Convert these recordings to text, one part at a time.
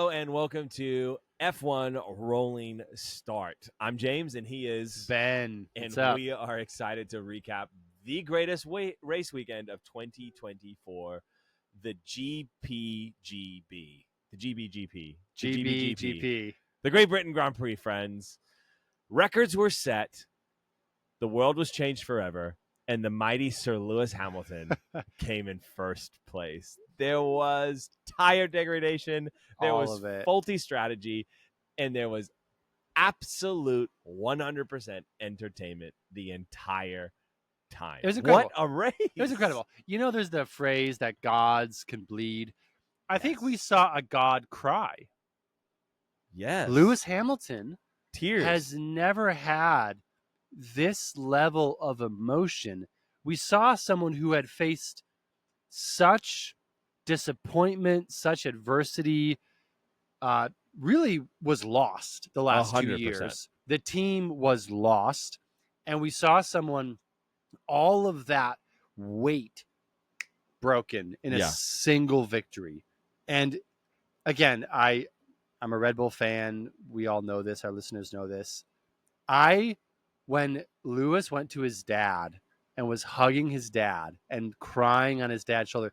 Hello and welcome to F1 Rolling Start. I'm James and he is Ben. And What's up? we are excited to recap the greatest race weekend of 2024, the GPGB. The GBGP. The GBGP. The Great Britain Grand Prix, friends. Records were set. The world was changed forever. And the mighty Sir Lewis Hamilton came in first place. There was tire degradation. There All was of it. faulty strategy. And there was absolute 100% entertainment the entire time. It was incredible. What a race. It was incredible. You know, there's the phrase that gods can bleed. I think we saw a god cry. Yes. Lewis Hamilton Tears. has never had this level of emotion. We saw someone who had faced such disappointment, such adversity, really was lost the last 2 100%. years. The team was lost, and we saw someone, all of that weight broken in a single victory. And again, I'm a Red Bull fan. We all know this. Our listeners know this. When Lewis went to his dad and was hugging his dad and crying on his dad's shoulder,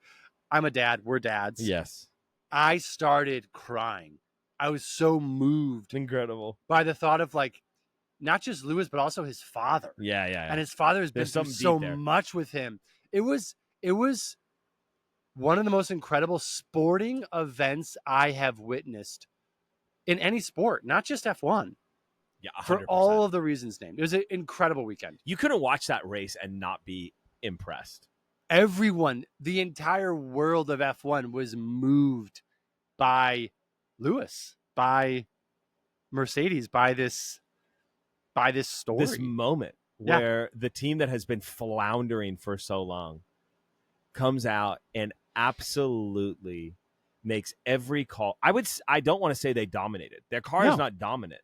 I'm a dad. We're dads. Yes. I started crying. I was so moved. Incredible. By the thought of, like, not just Lewis, but also his father. Yeah. And his father has been through so much with him. It was one of the most incredible sporting events I have witnessed in any sport, not just F1. Yeah, 100%. For all of the reasons named. It was an incredible weekend. You couldn't watch that race and not be impressed. Everyone, the entire world of F1 was moved by Lewis, by Mercedes, by this story. This moment where the team that has been floundering for so long comes out and absolutely makes every call. I don't want to say they dominated. Their car is not dominant.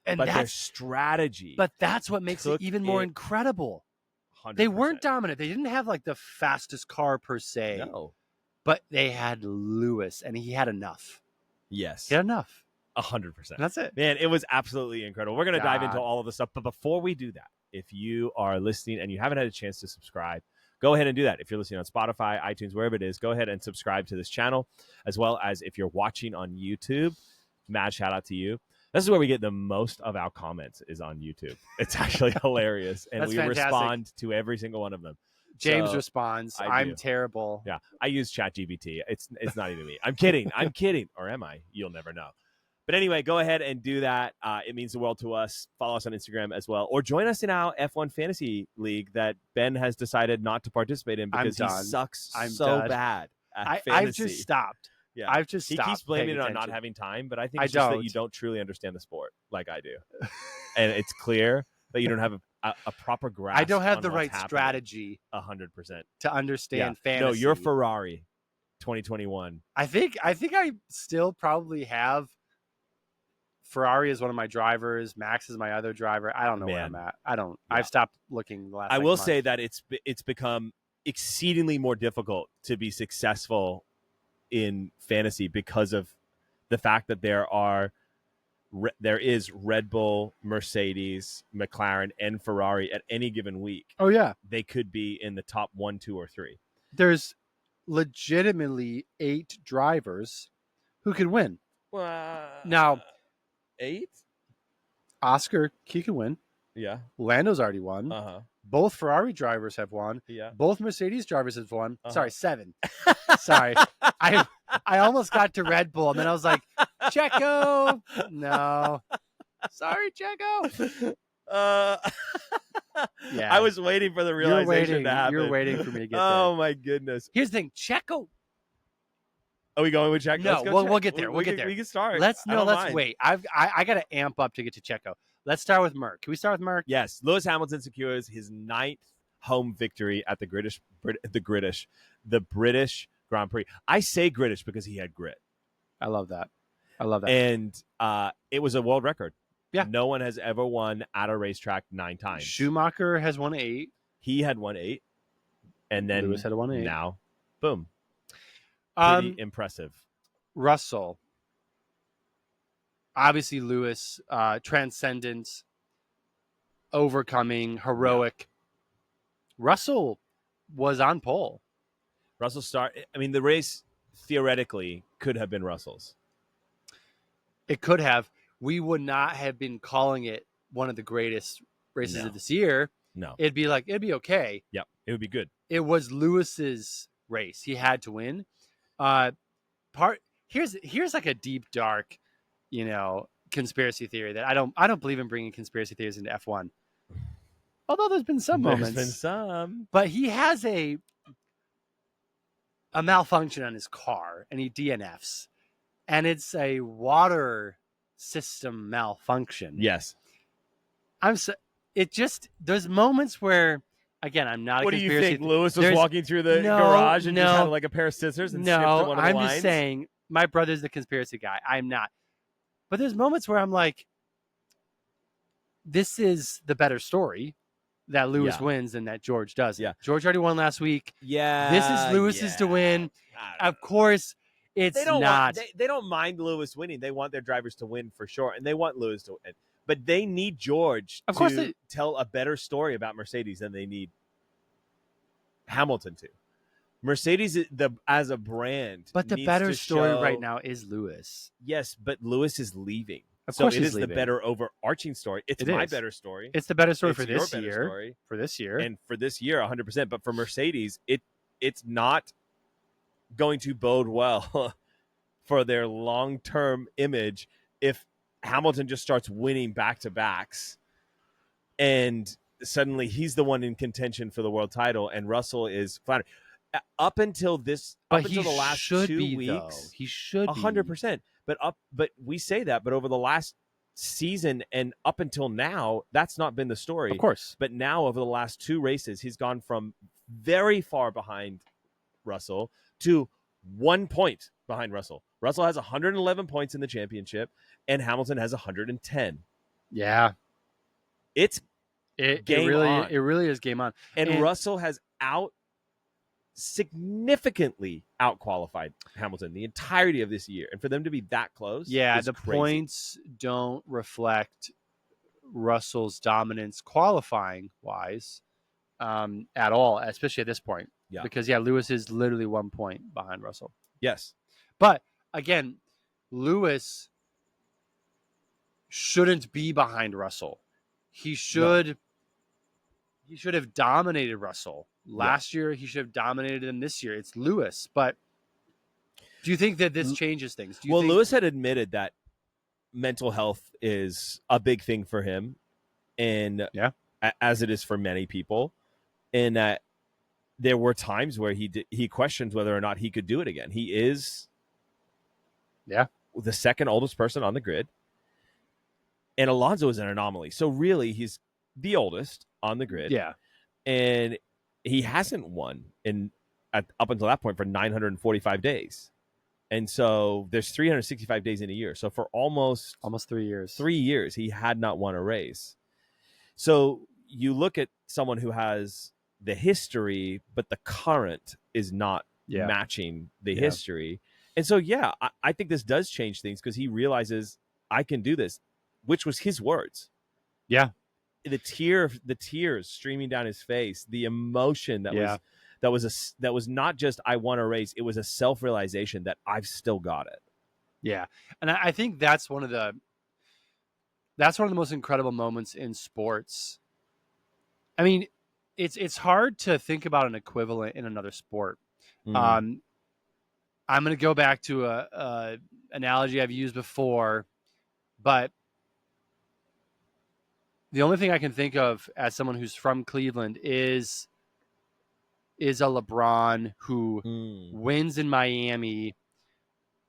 But their strategy. But that's what makes it even more incredible. 100%. They weren't dominant. They didn't have like the fastest car per se. No. But they had Lewis, and he had enough. Yes. He had enough. 100%. That's it. Man, it was absolutely incredible. We're going to dive into all of the stuff. But before we do that, if you are listening and you haven't had a chance to subscribe, go ahead and do that. If you're listening on Spotify, iTunes, wherever it is, go ahead and subscribe to this channel. As well as if you're watching on YouTube, mad shout out to you. This is where we get the most of our comments is on YouTube. It's actually hilarious. And we respond to every single one of them. James responds. I'm terrible. Yeah. I use ChatGPT. It's not even me. I'm kidding. Or am I? You'll never know. But anyway, go ahead and do that. It means the world to us. Follow us on Instagram as well. Or join us in our F1 Fantasy League that Ben has decided not to participate in because he sucks bad at fantasy. I've just stopped. Yeah, I've just stopped. He keeps blaming it on not having time, but I think it's just that you don't truly understand the sport like I do. And it's clear that you don't have a proper grasp. I don't have the right strategy 100% to understand fantasy. No, you're Ferrari 2021. I think I still probably have Ferrari as one of my drivers. Max is my other driver. I don't know where I'm at. I've stopped looking the last I will month. say that it's become exceedingly more difficult to be successful in fantasy because of the fact that there is Red Bull, Mercedes, McLaren, and Ferrari at any given week. Oh yeah, they could be in the top 1, 2, or 3. There's legitimately 8 drivers who can win. Now 8. Oscar, he can win. Yeah, Lando's already won. Both Ferrari drivers have won. Yeah. Both Mercedes drivers have won. Sorry, 7. Sorry. I almost got to Red Bull, and then I was like, Checo. No. Sorry, Checo. Yeah. I was waiting for the realization to happen. You're waiting for me to get there. Oh, my goodness. Here's the thing. Checo. Are we going with Checo? No, we'll get there. We'll get there. We can start. Let's wait. I got to amp up to get to Checo. Let's start with Merck. Can we start with Merck? Yes. Lewis Hamilton secures his 9th home victory at the British Grand Prix. I say British because he had grit. I love that. And it was a world record. Yeah. No one has ever won at a racetrack 9 times. Schumacher has won 8. He had won 8. And then Lewis had won 8. Now, boom. Pretty impressive. Russell. obviously Lewis, transcendent, overcoming, heroic. Russell was on pole. The race theoretically could have been Russell's. It could have. We would not have been calling it one of the greatest races of this year. No. It'd be okay. Yep. It would be good. It was Lewis's race. He had to win. Here's like a deep, dark, conspiracy theory that I don't believe in bringing conspiracy theories into F1. Although there's been some moments. There's been some. But he has a malfunction on his car and he DNFs. And it's a water system malfunction. Yes. There's moments where, again, I'm not What a do conspiracy. you think? Lewis was walking through the garage and just had like a pair of scissors and snipped one of the lines? I'm just saying, my brother's the conspiracy guy. I'm not. But there's moments where I'm like, this is the better story that Lewis wins than that George does. Yeah. George already won last week. Yeah. This is Lewis's to win. Of course, it's not. They don't mind Lewis winning. They want their drivers to win for sure, and they want Lewis to win. But they need George to tell a better story about Mercedes than they need Hamilton to. Mercedes, as a brand, but the better story right now is Lewis. Yes, but Lewis is leaving. Of course, it is the better overarching story. It's my better story. It's the better story for this year. For this year, and for this year, 100%. But for Mercedes, it's not going to bode well for their long-term image if Hamilton just starts winning back-to-backs and suddenly he's the one in contention for the world title and Russell is flat. Up until the last 2 weeks, he should be 100%. But we say that, but over the last season and up until now, that's not been the story. Of course. But now over the last 2 races, he's gone from very far behind Russell to 1 point behind Russell. Russell has 111 points in the championship and Hamilton has 110. Yeah. It really is game on. And Russell has significantly out-qualified Hamilton the entirety of this year. And for them to be that close is the crazy. Points don't reflect Russell's dominance qualifying-wise at all, especially at this point. Yeah. Because, Lewis is literally 1 point behind Russell. Yes. But, again, Lewis shouldn't be behind Russell. He should have dominated Russell. Last year, he should have dominated him this year. It's Lewis. But do you think that this changes things? Lewis had admitted that mental health is a big thing for him, and as it is for many people, and that there were times where he questioned whether or not he could do it again. He is the second oldest person on the grid, and Alonso is an anomaly. So really, he's the oldest on the grid. Yeah. And he hasn't won up until that point for 945 days. And so there's 365 days in a year. So for almost 3 years. 3 years, he had not won a race. So you look at someone who has the history, but the current is not matching the history. And so, I think this does change things because he realizes I can do this, which was his words. Yeah. The tears streaming down his face, the emotion that was not just I won a race, it was a self-realization that I've still got it. Yeah. And I think that's one of the most incredible moments in sports. I mean, it's hard to think about an equivalent in another sport. I'm going to go back to a analogy I've used before, but the only thing I can think of as someone who's from Cleveland is a LeBron who wins in Miami,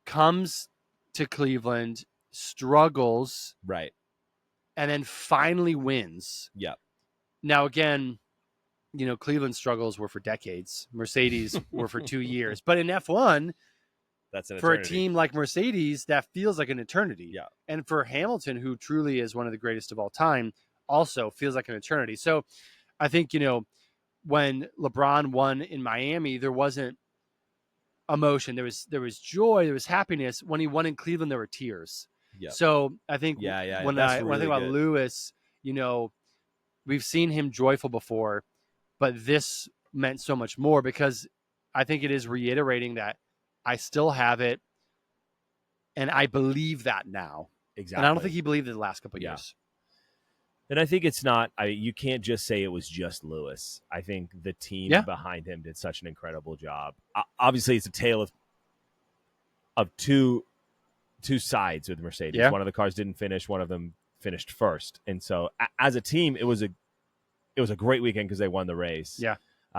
comes to Cleveland, struggles, right, and then finally wins. Yeah. Now, again, Cleveland struggles were for decades. Mercedes were for 2 years. But in F1, that's an for eternity. A team like Mercedes, that feels like an eternity. Yeah. And for Hamilton, who truly is one of the greatest of all time, also feels like an eternity. So I think, when LeBron won in Miami, there wasn't emotion. There was joy. There was happiness. When he won in Cleveland, there were tears. Yep. So I think when I really think about good. Lewis, we've seen him joyful before, but this meant so much more because I think it is reiterating that I still have it, and I believe that now. Exactly. And I don't think he believed it the last couple of years. And I think it's not. You can't just say it was just Lewis. I think the team behind him did such an incredible job. Obviously, it's a tale of two sides with Mercedes. Yeah. One of the cars didn't finish. One of them finished first. And so, as a team, it was a great weekend because they won the race. Yeah.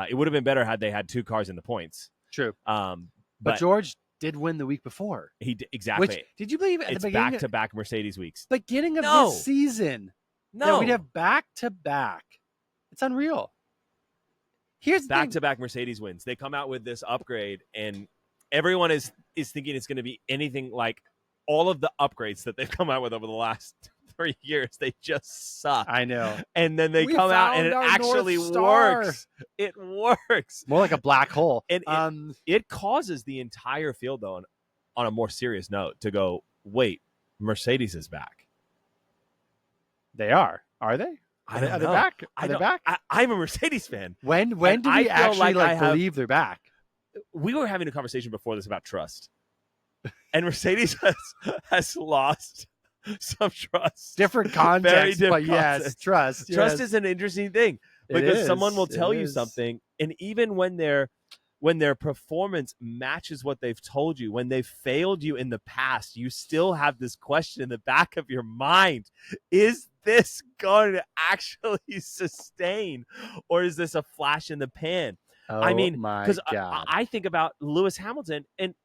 It would have been better had they had two cars in the points. True. But George did win the week before. He did, exactly. Which, did you believe at it's the beginning? Back-to-back Mercedes weeks. Beginning of this season. No. We'd have back-to-back. It's unreal. Here's the back-to-back Mercedes wins. They come out with this upgrade, and everyone is thinking it's going to be anything like all of the upgrades that they've come out with over the last 3 years. They just suck. I know. And then they come out and it actually works. It works. More like a black hole. And it causes the entire field, though, on a more serious note, to go, wait, Mercedes is back. They are. Are they? Are they back? Are they back? I'm a Mercedes fan. When do we actually believe they're back? We were having a conversation before this about trust. And Mercedes has lost some trust. Different context, but yes, trust. Trust is an interesting thing because someone will tell you something, and even when their performance matches what they've told you, when they've failed you in the past, you still have this question in the back of your mind: is this going to actually sustain, or is this a flash in the pan? I mean, because I think about Lewis Hamilton, and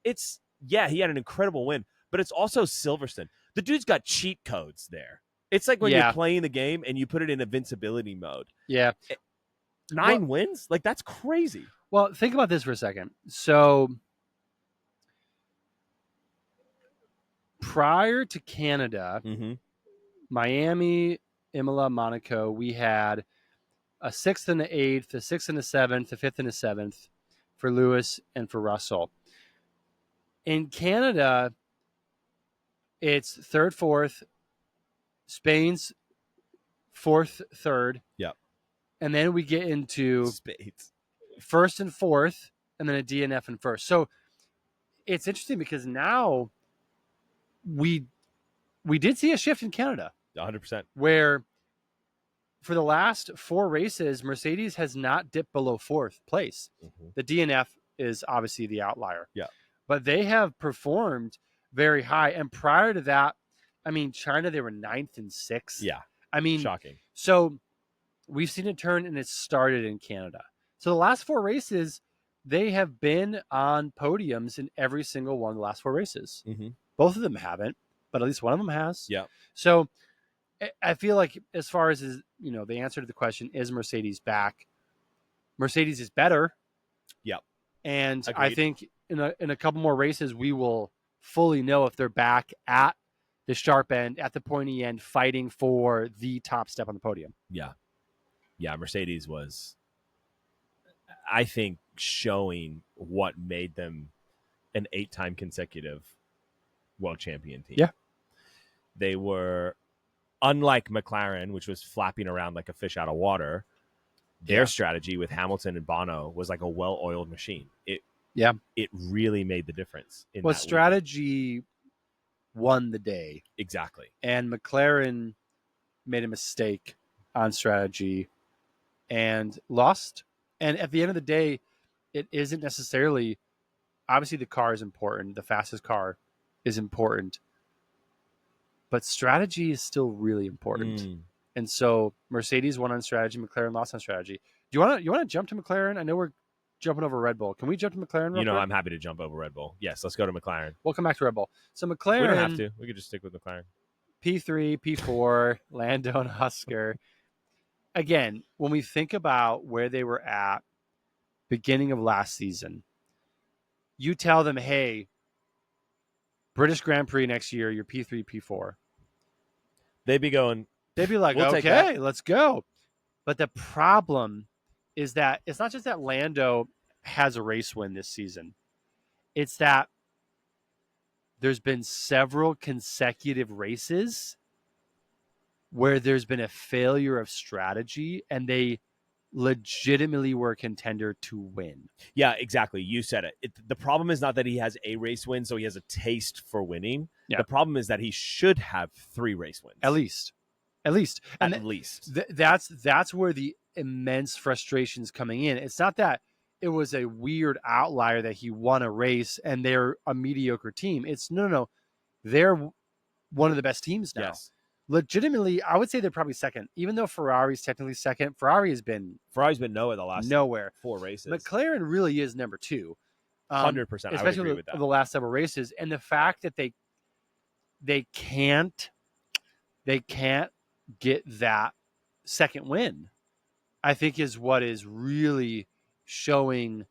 it's he had an incredible win, but it's also Silverstone. The dude's got cheat codes there. It's like when you're playing the game and you put it in invincibility mode. Yeah. 9 wins? Like, that's crazy. Well, think about this for a second. So, prior to Canada, Miami, Imola, Monaco, we had a 6th and the 8th, a 6th and the 7th, a 5th and the 7th for Lewis and for Russell. In Canada, it's 3rd, 4th, Spain's 4th, 3rd. Yep. And then we get into Spades. 1st and 4th, and then a DNF and 1st. So it's interesting because now we did see a shift in Canada. 100%. Where for the last 4 races, Mercedes has not dipped below 4th place. The DNF is obviously the outlier. Yeah. But they have performed very high. And prior to that, I mean, China, they were 9th and 6th. Yeah. I mean, shocking. So we've seen a turn, and it started in Canada. So the last 4 races, they have been on podiums in every single one of the last 4 races. Both of them haven't, but at least one of them has. Yeah. So I feel like as far as, the answer to the question, is Mercedes back? Mercedes is better. Yep. And Agreed. I think in a couple more races, we will fully know if they're back at the sharp end, at the pointy end, fighting for the top step on the podium. Yeah. Yeah, Mercedes was, I think, showing what made them an 8-time consecutive world champion team. Yeah. They were, unlike McLaren, which was flapping around like a fish out of water, their strategy with Hamilton and Bono was like a well-oiled machine. It really made the difference. Strategy won the day. Exactly. And McLaren made a mistake on strategy and lost. And at the end of the day, it isn't necessarily, obviously the car is important. The fastest car is important. But strategy is still really important. And so Mercedes won on strategy, McLaren lost on strategy. Do you want to jump to McLaren? I know we're jumping over Red Bull. Can we jump to McLaren real quick? I'm happy to jump over Red Bull. Yes, let's go to McLaren. We'll come back to Red Bull. So McLaren, we don't have to. We could just stick with McLaren. P3, P4, Lando and Husker. Again, when we think about where they were at beginning of last season, you tell them, hey, British Grand Prix next year, you're P3, P4. They'd be like, we'll okay, let's go. But the problem is that it's not just that Lando has a race win this season. It's that there's been several consecutive races where there's been a failure of strategy and they legitimately were a contender to win. Yeah, exactly. You said it. The problem is not that he has a race win, so he has a taste for winning. Yeah. The problem is that he should have 3 race wins. At least. And At least. That's where the immense frustration is coming in. It's not that it was a weird outlier that he won a race and they're a mediocre team. It's no. They're one of the best teams now. Yes. Legitimately, I would say they're probably second, even though Ferrari's technically second. Ferrari's been nowhere the last nowhere. 4 races. McLaren really is number 2. 100%. I would agree with that. The last several races, and the fact that they can't get that second win, I think is what is really showing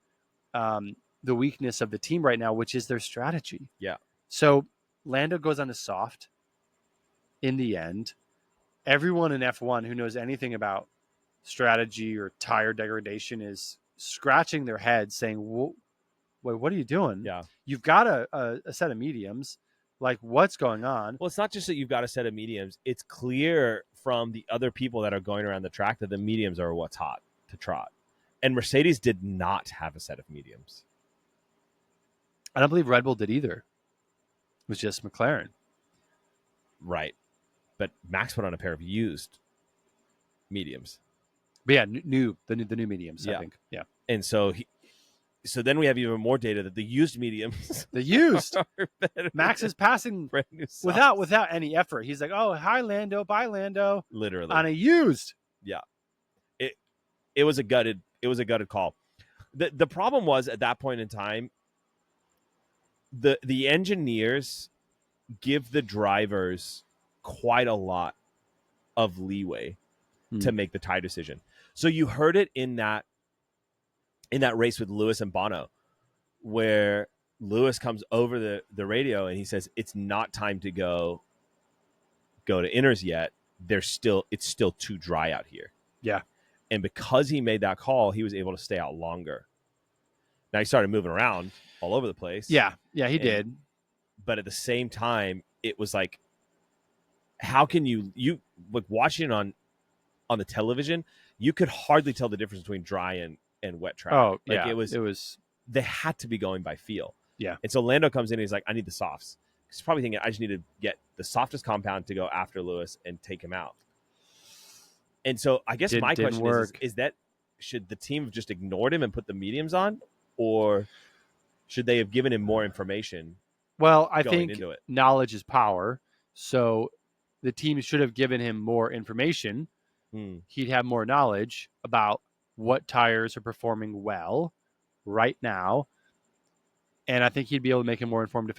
the weakness of the team right now, which is their strategy. Yeah. So Lando goes on to soft. In the end, everyone in F1 who knows anything about strategy or tire degradation is scratching their head saying, wait, what are you doing? Yeah. You've got a set of mediums. Like, what's going on? Well, it's not just that you've got a set of mediums. It's clear from the other people that are going around the track that the mediums are what's hot to trot. And Mercedes did not have a set of mediums. I don't believe Red Bull did either. It was just McLaren. Right. But Max put on a pair of used mediums. But yeah, the new mediums, Yeah. I think. Yeah. And so then we have even more data that the used mediums are better Max is passing brand new softs. without any effort. He's like, "Oh, hi Lando, bye Lando." Literally. On a used. Yeah. It was a gutted call. The problem was at that point in time, the engineers give the drivers quite a lot of leeway to make the tire decision. So you heard it in that race with Lewis and Bono, where Lewis comes over the radio and he says, "It's not time to go to inners yet. It's still too dry out here." Yeah. And because he made that call, he was able to stay out longer. Now he started moving around all over the place. Yeah, he did. But at the same time, it was like, how can you like watching it on the television, you could hardly tell the difference between dry and wet track. Oh, like yeah. It was they had to be going by feel. Yeah. And so Lando comes in and he's like, I need the softs. He's probably thinking, I just need to get the softest compound to go after Lewis and take him out. And so I guess my question is that should the team have just ignored him and put the mediums on, or should they have given him more information? Well, I think knowledge is power. So the team should have given him more information. He'd have more knowledge about what tires are performing well right now. And I think he'd be able to make a more informed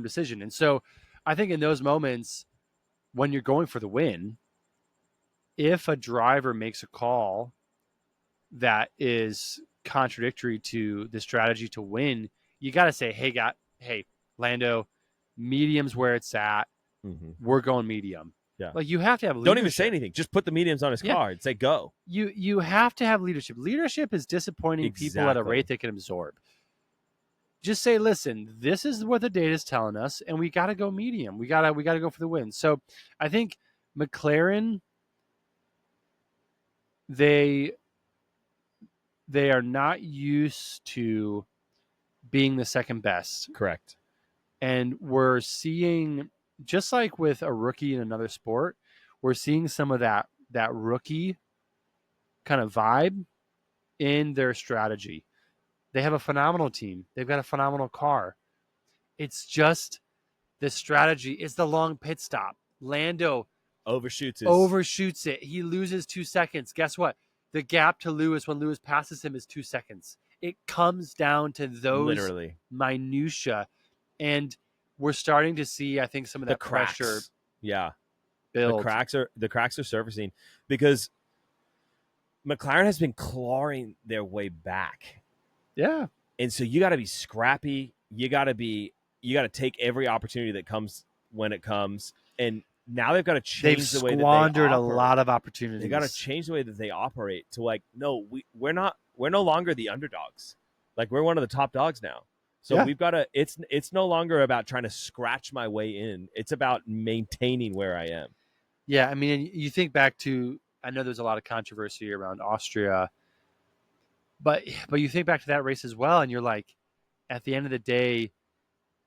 decision. And so I think in those moments when you're going for the win, if a driver makes a call that is contradictory to the strategy to win, you got to say, hey, Lando, medium's where it's at. Mm-hmm. We're going medium. Yeah. Like you have to have leadership. Don't even say anything. Just put the mediums on his car and say go. You have to have leadership. Leadership is disappointing people at a rate they can absorb. Just say, listen, this is what the data is telling us, and we got to go medium. We got to go for the win. So I think McLaren, they are not used to being the second best. Correct. And we're seeing, just like with a rookie in another sport, we're seeing some of that rookie kind of vibe in their strategy. They have a phenomenal team. They've got a phenomenal car. It's just the strategy is the long pit stop. Lando overshoots it. He loses 2 seconds. Guess what? The gap to Lewis when Lewis passes him is 2 seconds. It comes down to those minutia. And we're starting to see, I think, some of that pressure. Yeah. Build. The cracks are surfacing because McLaren has been clawing their way back. Yeah. And so you got to be scrappy. You got to take every opportunity that comes when it comes. And now they've got to change the way that they operate. They've squandered a lot of opportunities. They got to change the way that they operate to like, no, we're no longer the underdogs. Like we're one of the top dogs now. So we've got to. It's no longer about trying to scratch my way in. It's about maintaining where I am. Yeah, I mean, you think back to. I know there's a lot of controversy around Austria, but you think back to that race as well, and you're like, at the end of the day,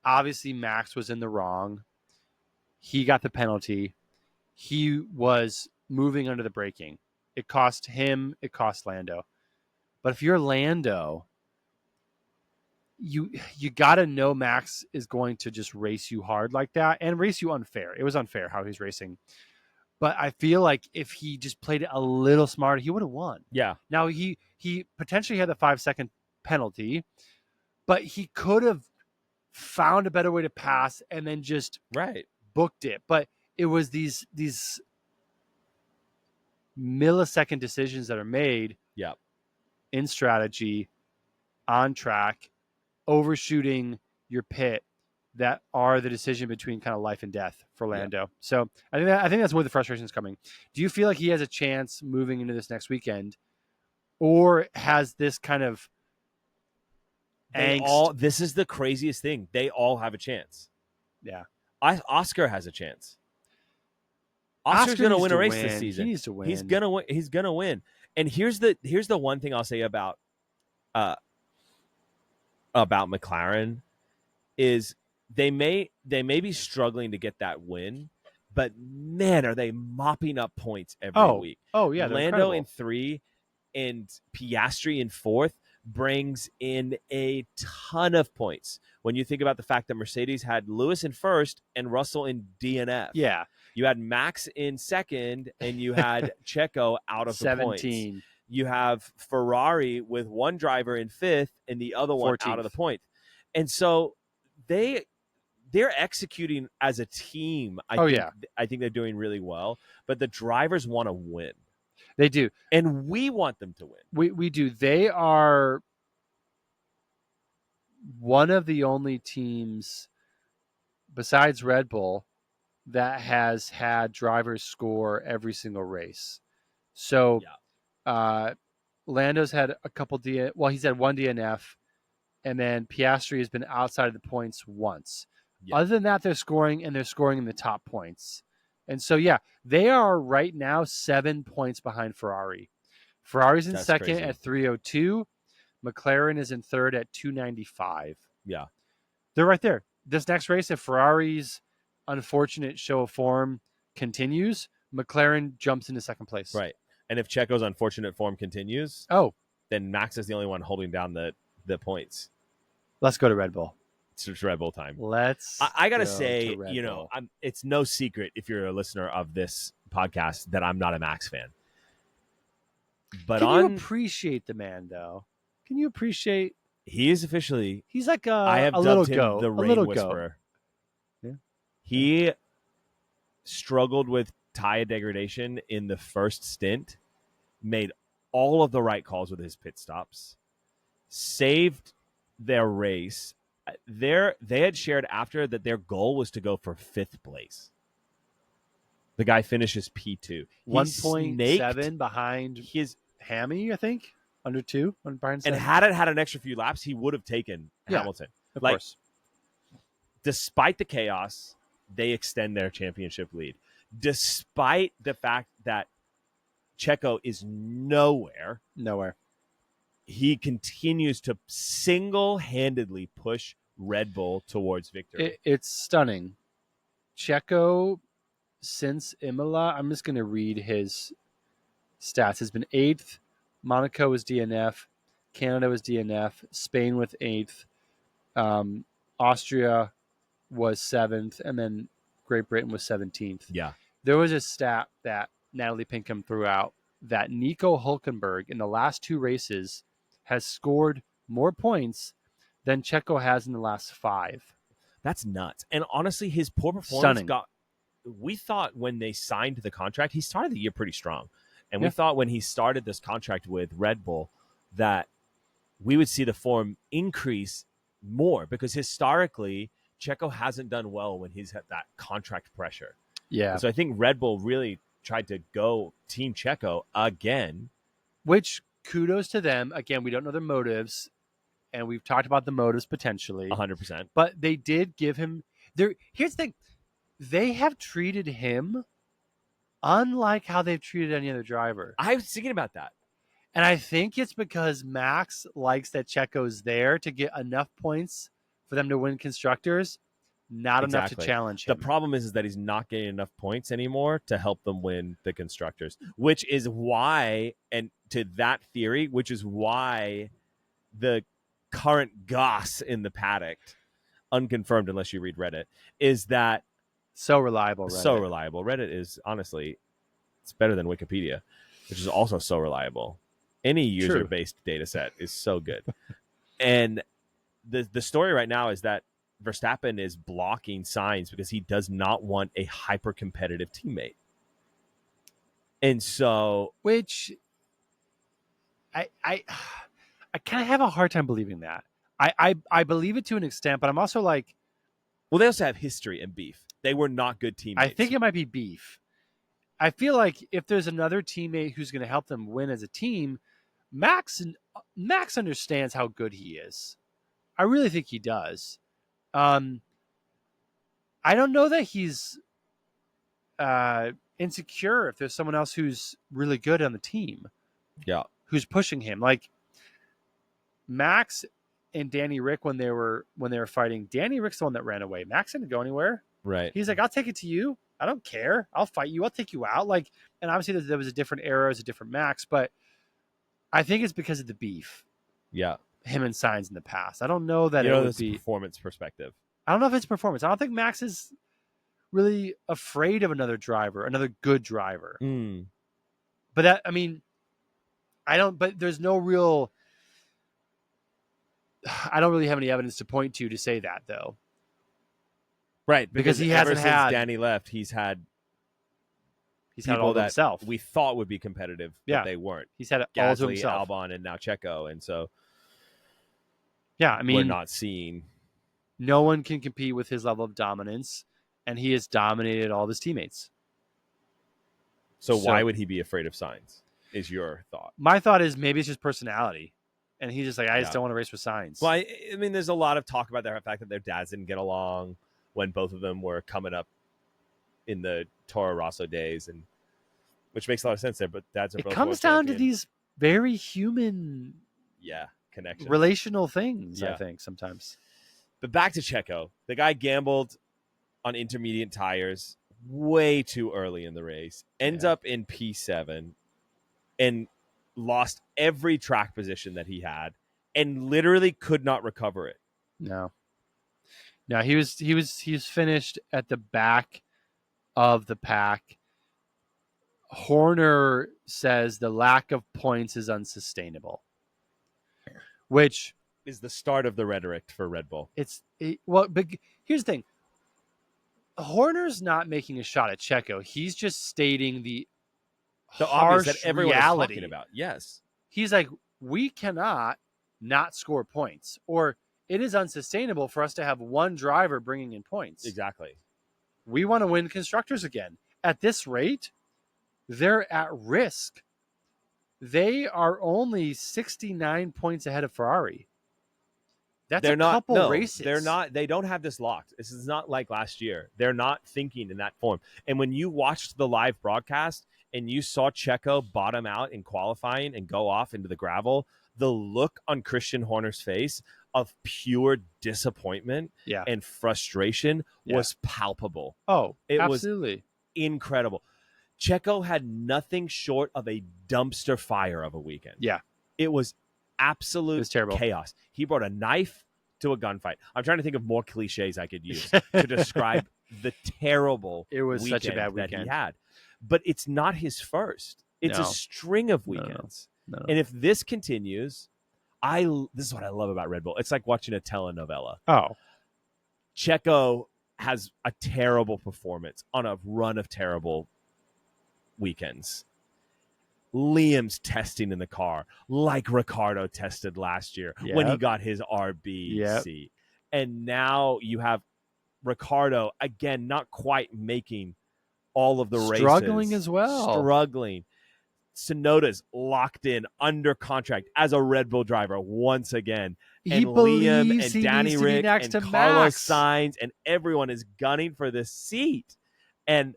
obviously Max was in the wrong. He got the penalty. He was moving under the braking. It cost him. It cost Lando. But if you're Lando, you got to know Max is going to just race you hard like that and race you unfair. It was unfair how he's racing. But I feel like if he just played it a little smarter, he would have won. Yeah. Now, he potentially had the 5-second penalty, but he could have found a better way to pass and then just booked it. But it was these millisecond decisions that are made in strategy, on track, overshooting your pit, that are the decision between kind of life and death for Lando. Yeah. So I think that's where the frustration is coming. Do you feel like he has a chance moving into this next weekend, or has this kind of angst? This is the craziest thing. They all have a chance. Yeah. Oscar has a chance. Oscar's going to win a race this season. He needs to win. He's going to win. He's going to win. And here's the one thing I'll say about McLaren is they may be struggling to get that win, but man, are they mopping up points every week. Oh yeah, Lando in 3 and Piastri in 4th brings in a ton of points. When you think about the fact that Mercedes had Lewis in 1st and Russell in DNF. Yeah. You had Max in 2nd and you had Checo out of 17. The points. You have Ferrari with one driver in 5th and the other one 14th. Out of the point. And so they're executing as a team. I think they're doing really well, but the drivers want to win. They do. And we want them to win. We do. They are one of the only teams besides Red Bull that has had drivers score every single race. So Lando's had a couple he's had one DNF, and then Piastri has been outside of the points once. Yeah. Other than that, they're scoring, and they're scoring in the top points. And so, they are right now 7 points behind Ferrari. Ferrari's in second at 302. McLaren is in third at 295. Yeah. They're right there. This next race, if Ferrari's unfortunate show of form continues, McLaren jumps into second place. Right. And if Checo's unfortunate form continues, then Max is the only one holding down the points. Let's go to Red Bull. It's Red Bull time. I gotta say, it's no secret if you're a listener of this podcast that I'm not a Max fan. But can you appreciate the man though? Can you appreciate? He is officially. He's like I have dubbed him the Rain Whisperer. Yeah. He struggled with tire degradation in the first stint, made all of the right calls with his pit stops, saved their race. They had shared after that their goal was to go for 5th place. The guy finishes P2. 1.7 behind his Hammy, I think. Under 2. And had it had an extra few laps, he would have taken Hamilton. Of course. Despite the chaos, they extend their championship lead. Despite the fact that Checo is nowhere. He continues to single-handedly push Red Bull towards victory. It's stunning. Checo, since Imola, I'm just going to read his stats, has been 8th. Monaco was DNF. Canada was DNF. Spain with 8th. Austria was 7th. And then Great Britain was 17th. Yeah. There was a stat that Natalie Pinkham threw out that Nico Hülkenberg in the last 2 races has scored more points than Checo has in the last 5. That's nuts. And honestly, his poor performance Stunning. We thought when they signed the contract, he started the year pretty strong. And we thought when he started this contract with Red Bull that we would see the form increase more because historically, Checo hasn't done well when he's had that contract pressure. Yeah. And so I think Red Bull really tried to go Team Checo again. Which, kudos to them. Again, we don't know their motives. and we've talked about the motives potentially. 100%. But they did give him there. Here's the thing: they have treated him unlike how they've treated any other driver. I was thinking about that. And I think it's because Max likes that Checo's there to get enough points for them to win constructors, not enough to challenge him. The problem is that he's not getting enough points anymore to help them win the constructors, which is why, and to that theory, which is why the current goss in the paddock, unconfirmed unless you read Reddit, is that so reliable. Reddit is, honestly, it's better than Wikipedia, which is also so reliable. Any user-based data set is so good. And the story right now is that Verstappen is blocking Sainz because he does not want a hyper-competitive teammate. And so... Which I kind of have a hard time believing that. I believe it to an extent, but I'm also like... Well, they also have history and beef. They were not good teammates. I think it might be beef. I feel like if there's another teammate who's going to help them win as a team, Max understands how good he is. I really think he does. I don't know that he's insecure if there's someone else who's really good on the team. Yeah. Who's pushing him. Like Max and Danny Rick when they were fighting. Danny Rick's the one that ran away. Max didn't go anywhere. Right. He's like, I'll take it to you. I don't care. I'll fight you. I'll take you out. Like, and obviously there was a different era, it was a different Max, but I think it's because of the beef. Yeah. Him and Sainz in the past. I don't know that it would be performance perspective. I don't know if it's performance. I don't think Max is really afraid of another driver, another good driver. But that, I mean, but there's no real, I don't really have any evidence to point to say that though. Right. Because he ever hasn't since had Danny left, he's had all that himself. We thought would be competitive, but they weren't. He's had it Gasly, all to himself. Albon, and now Checo. And so I mean, we're not seeing. No one can compete with his level of dominance, and he has dominated all of his teammates. So why would he be afraid of Sainz, is your thought? My thought is maybe it's just personality. And he's just like, I just don't want to race with Sainz. Well, I mean, there's a lot of talk about the fact that their dads didn't get along when both of them were coming up in the Toro Rosso days, and which makes a lot of sense there. But dads are both. It comes down to these very human, connections, relational things. I think sometimes. But back to Checo, the guy gambled on intermediate tires way too early in the race, ends up in P7, and lost every track position that he had, and literally could not recover it. No, he was finished at the back of the pack. Horner says the lack of points is unsustainable, which is the start of the rhetoric for Red Bull. But here's the thing. Horner's not making a shot at Checo. He's just stating the harsh obvious that everyone reality. is talking about. Yes. He's like, we cannot not score points, or it is unsustainable for us to have one driver bringing in points. Exactly. We want to win constructors again. At this rate, they're at risk. They are only 69 points ahead of Ferrari. That's a couple races. They're not. They don't have this locked. This is not like last year. They're not thinking in that form. And when you watched the live broadcast and you saw Checo bottom out in qualifying and go off into the gravel, the look on Christian Horner's face of pure disappointment and frustration was palpable. Oh, it absolutely. was incredible. Checo had nothing short of a dumpster fire of a weekend. Yeah. It was absolute terrible chaos. He brought a knife to a gunfight. I'm trying to think of more cliches I could use to describe the terrible it was such a bad weekend that he had. But it's not his first. It's a string of weekends. No. And if this continues, this is what I love about Red Bull. It's like watching a telenovela. Oh. Checo has a terrible performance on a run of terrible weekends. Liam's testing in the car like Ricciardo tested last year when he got his RB seat. And now you have Ricciardo, again, not quite making all of the races. Struggling as well. Struggling. Tsunoda's locked in under contract as a Red Bull driver once again. He And Liam believes and he Danny needs to be Rick next and to Carlos Max. Sainz and everyone is gunning for this seat. And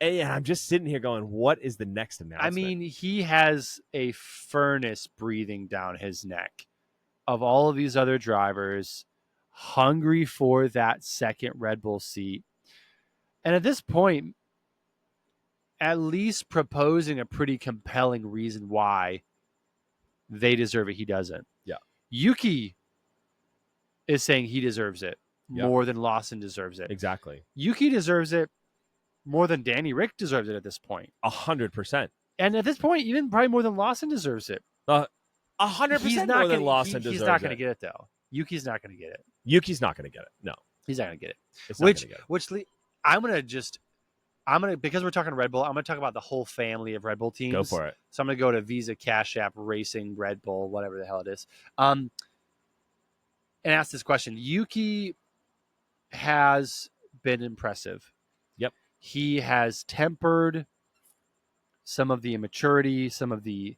I'm just sitting here going, what is the next announcement? I mean, he has a furnace breathing down his neck of all of these other drivers hungry for that second Red Bull seat. And at this point, at least proposing a pretty compelling reason why they deserve it, he doesn't. Yeah. Yuki is saying he deserves it Yeah. more than Lawson deserves it. Exactly. Yuki deserves it more than Danny Rick deserves it at this point. 100%. And at this point, even probably more than Lawson deserves it. 100% more than Lawson deserves it. He's not going to get it, though. Yuki's not going to get it. Yuki's not going to get it. No. He's not going to get it. It's not gonna get it. I'm going to, because we're talking Red Bull, I'm going to talk about the whole family of Red Bull teams. Go for it. So I'm going to go to Visa, Cash App, Racing, Red Bull, whatever the hell it is. And ask this question. Yuki has been impressive. Yep. He has tempered some of the immaturity, some of the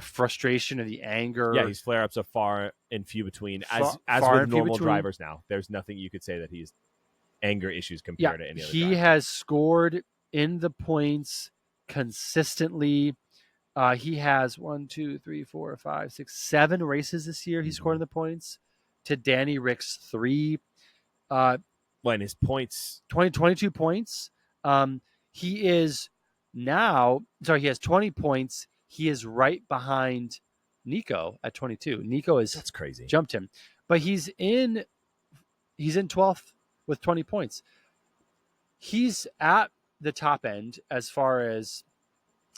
frustration or the anger. Yeah, his flare-ups are far and few between. As far with normal drivers now, there's nothing you could say that he's anger issues compared to any other driver. Has scored in the points consistently. He has 7 races this year. He scored in the points to Danny Rick's 3. When his points 22 points. He is now, he has 20 points. He is right behind Nico at 22. Nico is that's crazy. Jumped him. But he's in 12th with 20 points. He's at the top end as far as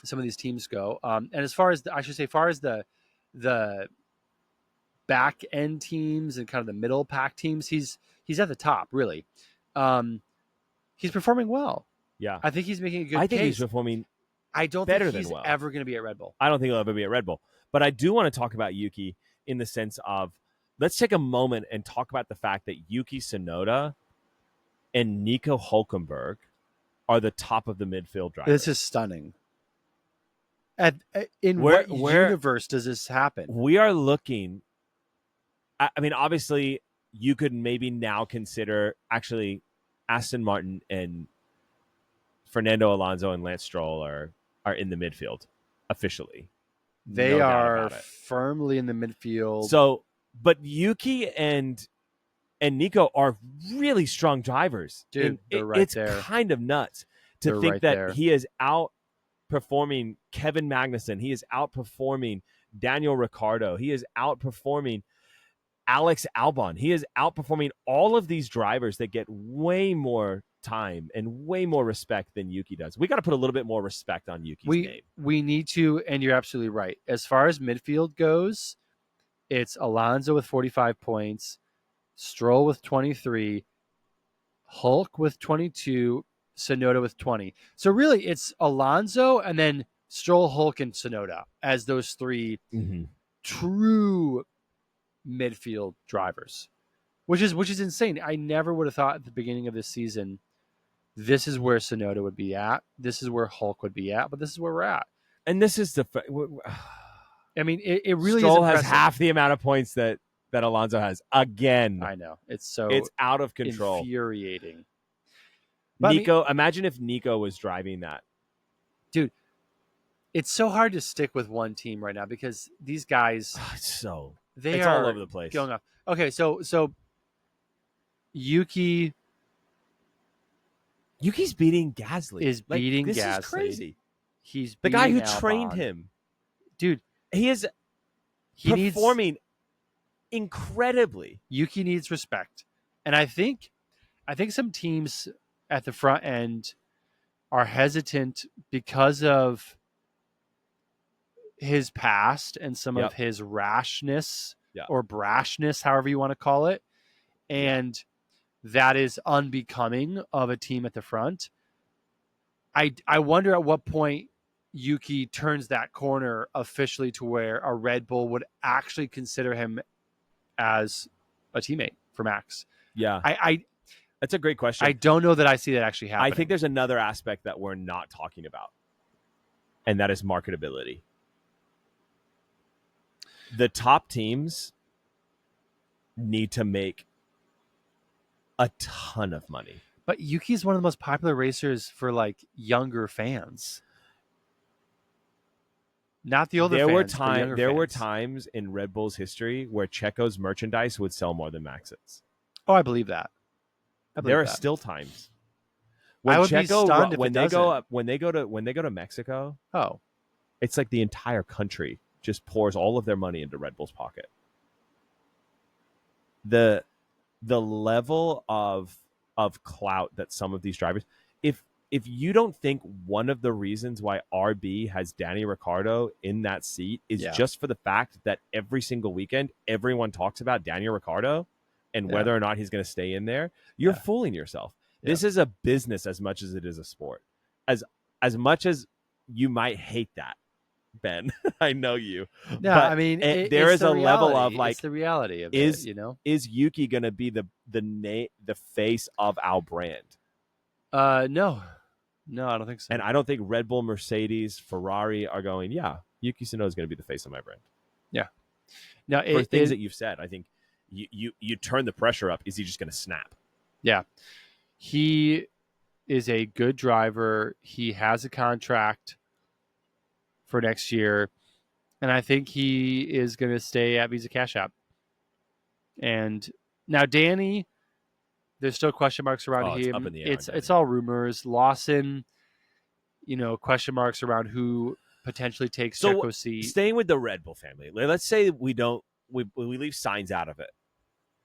some of these teams go. And as far as the back end teams and kind of the middle pack teams, he's at the top, really. He's performing well. Yeah. I think he's making a good case. I think he's performing I don't better think he's than well. ever going to be at Red Bull. I don't think he'll ever be at Red Bull. But I do want to talk about Yuki in the sense of, let's take a moment and talk about the fact that Yuki Tsunoda and Nico Hülkenberg are the top of the midfield drivers. This is stunning. What universe does this happen? We are looking. I mean, obviously, you could maybe now consider actually Aston Martin and Fernando Alonso and Lance Stroll are in the midfield officially. They are firmly in the midfield. So, but Yuki and Nico are really strong drivers. Dude, it's kind of nuts to think that he is outperforming Kevin Magnussen. He is outperforming Daniel Ricciardo. He is outperforming Alex Albon. He is outperforming all of these drivers that get way more time and way more respect than Yuki does. We got to put a little bit more respect on Yuki's name. We need to, and you're absolutely right. As far as midfield goes, it's Alonso with 45 points, Stroll with 23, Hulk with 22, Tsunoda with 20. So really, it's Alonso and then Stroll, Hulk, and Tsunoda as those 3 true midfield drivers, which is insane. I never would have thought at the beginning of this season, this is where Tsunoda would be at. This is where Hulk would be at, but this is where we're at. And this is I mean, it really Stroll is has half the amount of points that Alonso has again. I know. It's out of control. Infuriating. But Nico, imagine if Nico was driving that. Dude, it's so hard to stick with one team right now because these guys it's all over the place. Going off. Okay, so Yuki's beating Gasly. Beating this Gasly. Is crazy. He's the guy who Albon. trained him. Dude, he performing incredibly. Yuki needs respect. And I think some teams at the front end are hesitant because of his past and some of his rashness or brashness, however you want to call it. And that is unbecoming of a team at the front. I wonder at what point Yuki turns that corner officially to where a Red Bull would actually consider him as a teammate for Max. Yeah. That's a great question. I don't know that I see that actually happening. I think there's another aspect that we're not talking about. and that is marketability. The top teams need to make a ton of money. But Yuki's one of the most popular racers for like younger fans. Not the older fans, but younger there were fans. times in Red Bull's history where Checo's merchandise would sell more than Max's. Oh, I believe that. There are still times when I would be stunned if when it they doesn't. go up, when they go to Mexico. Oh, it's like the entire country just pours all of their money into Red Bull's pocket. The level of clout that some of these drivers, if you don't think one of the reasons why RB has Danny Ricciardo in that seat is just for the fact that every single weekend everyone talks about Danny Ricciardo and whether or not he's going to stay in there, you're fooling yourself. This is a business as much as it is a sport. As much as you might hate that, Ben, I know you. No, but I mean, there is a level of like, it's the reality of is it, you know? Is Yuki going to be the face of our brand? No, I don't think so. And I don't think Red Bull, Mercedes, Ferrari are going, yeah, Yuki Tsunoda is going to be the face of my brand. Yeah. Now, for things that you've said, I think you turn the pressure up. Is he just going to snap? Yeah. He is a good driver. He has a contract for next year. And I think he is going to stay at Visa Cash App. And now Danny, there's still question marks around him. Up in the air it's all rumors. Lawson, question marks around who potentially takes Checo's seat. Staying with the Red Bull family, let's say we leave signs out of it.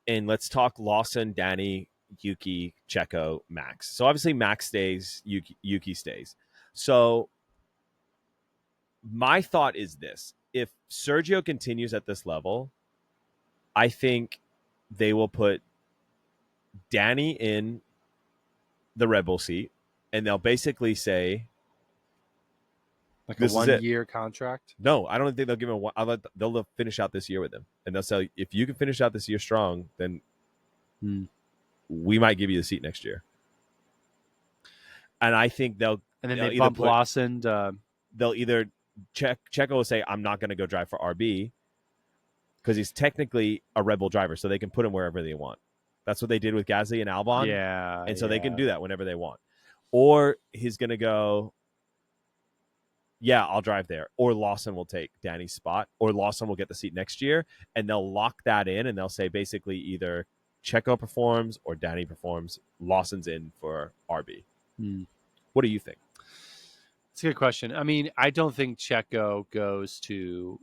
And let's talk Lawson, Danny, Yuki, Checo, Max. So obviously Max stays, Yuki stays. So my thought is this. If Sergio continues at this level, I think they will put Danny in the Red Bull seat, and they'll basically say, like a 1 year contract? No, I don't think they'll give him one. They'll finish out this year with him, and they'll say, if you can finish out this year strong, then we might give you the seat next year. And I think they'll they bump Lawson. They'll either Checo will say, I'm not going to go drive for RB because he's technically a Red Bull driver, so they can put him wherever they want. That's what they did with Gasly and Albon. Yeah. And so they can do that whenever they want. Or he's going to go, yeah, I'll drive there. Or Lawson will take Danny's spot. Or Lawson will get the seat next year. And they'll lock that in. And they'll say basically either Checo performs or Danny performs. Lawson's in for RB. What do you think? It's a good question. I mean, I don't think Checo goes to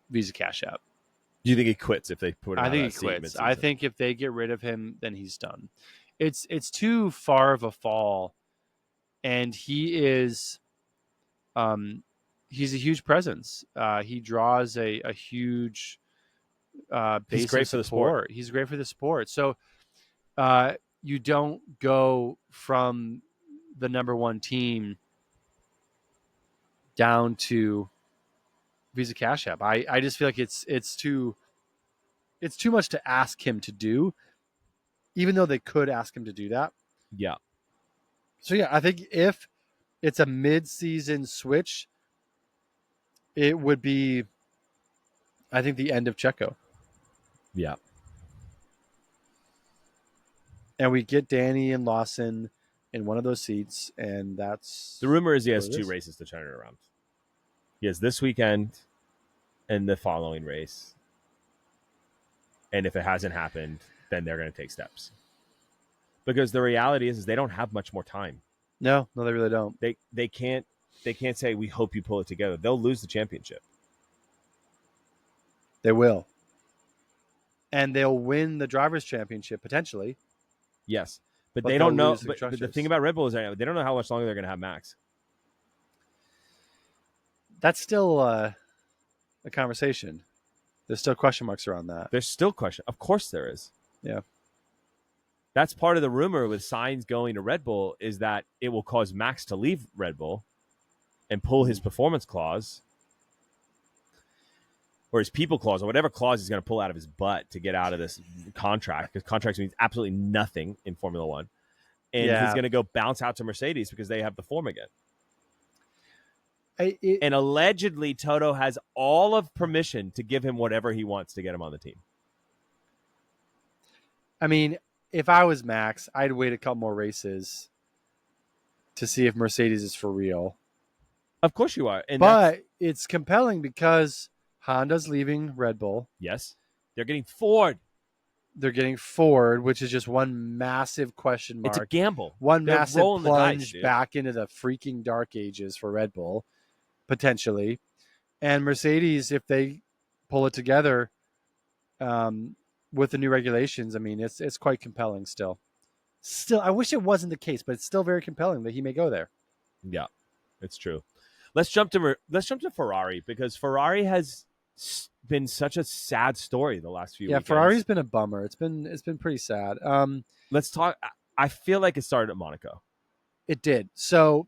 Visa Cash App. Do you think he quits if they put him? I think he quits. Mid-season? I think if they get rid of him, then he's done. It's too far of a fall, and he is, he's a huge presence. He draws a huge base of support. He's great for the sport. So you don't go from the number one team down to Visa Cash App. I just feel like it's too much to ask him to do, even though they could ask him to do that. Yeah. So yeah, I think if it's a mid-season switch, it would be, I think, the end of Checo. Yeah. And we get Danny and Lawson in one of those seats, and that's... The rumor is he has 2 races to turn it around. He has this weekend and the following race. And if it hasn't happened, then they're going to take steps. Because the reality is they don't have much more time. No, they really don't. They can't say, we hope you pull it together. They'll lose the championship. They will. And they'll win the Drivers' Championship, potentially. Yes. But they don't know. But the thing about Red Bull is they don't know how much longer they're going to have Max. That's still a conversation. There's still question marks around that. There's still question. Of course there is. Yeah. That's part of the rumor with Sainz going to Red Bull is that it will cause Max to leave Red Bull and pull his performance clause or his people clause or whatever clause he's going to pull out of his butt to get out of this contract, because contracts means absolutely nothing in Formula One. And he's going to go bounce out to Mercedes because they have the form again. And allegedly, Toto has all of permission to give him whatever he wants to get him on the team. I mean, if I was Max, I'd wait a couple more races to see if Mercedes is for real. Of course you are. But it's compelling because Honda's leaving Red Bull. Yes. They're getting Ford. They're getting Ford, which is just one massive question mark. It's a gamble. One They're massive plunge back into the freaking dark ages for Red Bull, potentially. And Mercedes, if they pull it together with the new regulations, I mean, it's quite compelling still. Still, I wish it wasn't the case, but it's still very compelling that he may go there. Yeah, it's true. Let's jump to Ferrari, because Ferrari has been such a sad story the last few weekends. Ferrari's been a bummer. It's been pretty sad. Let's talk. I feel like it started at Monaco. It did. So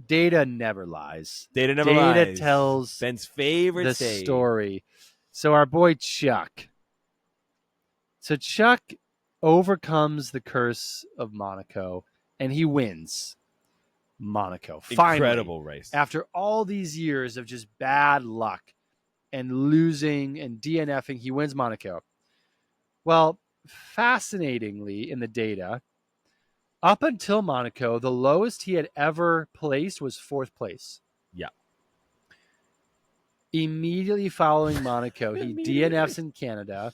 data never lies. Data never lies. Data tells Ben's favorite the story. So our boy Chuck. So Chuck overcomes the curse of Monaco and he wins Monaco. Finally, incredible race. After all these years of just bad luck and losing and DNFing, he wins Monaco. Well, fascinatingly in the data, up until Monaco, the lowest he had ever placed was 4th place. Yeah. Immediately following Monaco, he DNFs in Canada.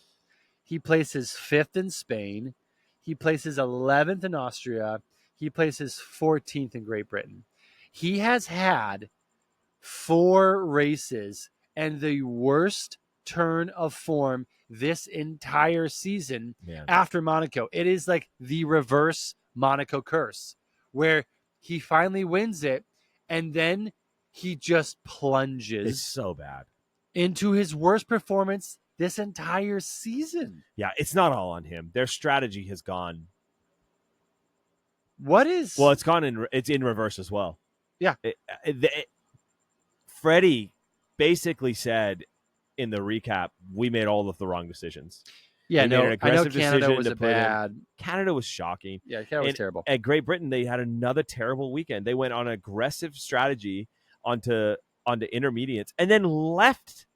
He places 5th in Spain. He places 11th in Austria. He places 14th in Great Britain. He has had 4 races and the worst turn of form this entire season after Monaco. It is like the reverse Monaco curse, where he finally wins it and then he just plunges. It's so bad. Into his worst performance this entire season. Yeah, it's not all on him. Their strategy has gone. What is? Well, it's in reverse as well. Yeah. Freddie basically said in the recap, we made all of the wrong decisions. Yeah, I know Canada was Canada was shocking. Yeah, Canada was terrible. At Great Britain, they had another terrible weekend. They went on an aggressive strategy onto intermediates and then left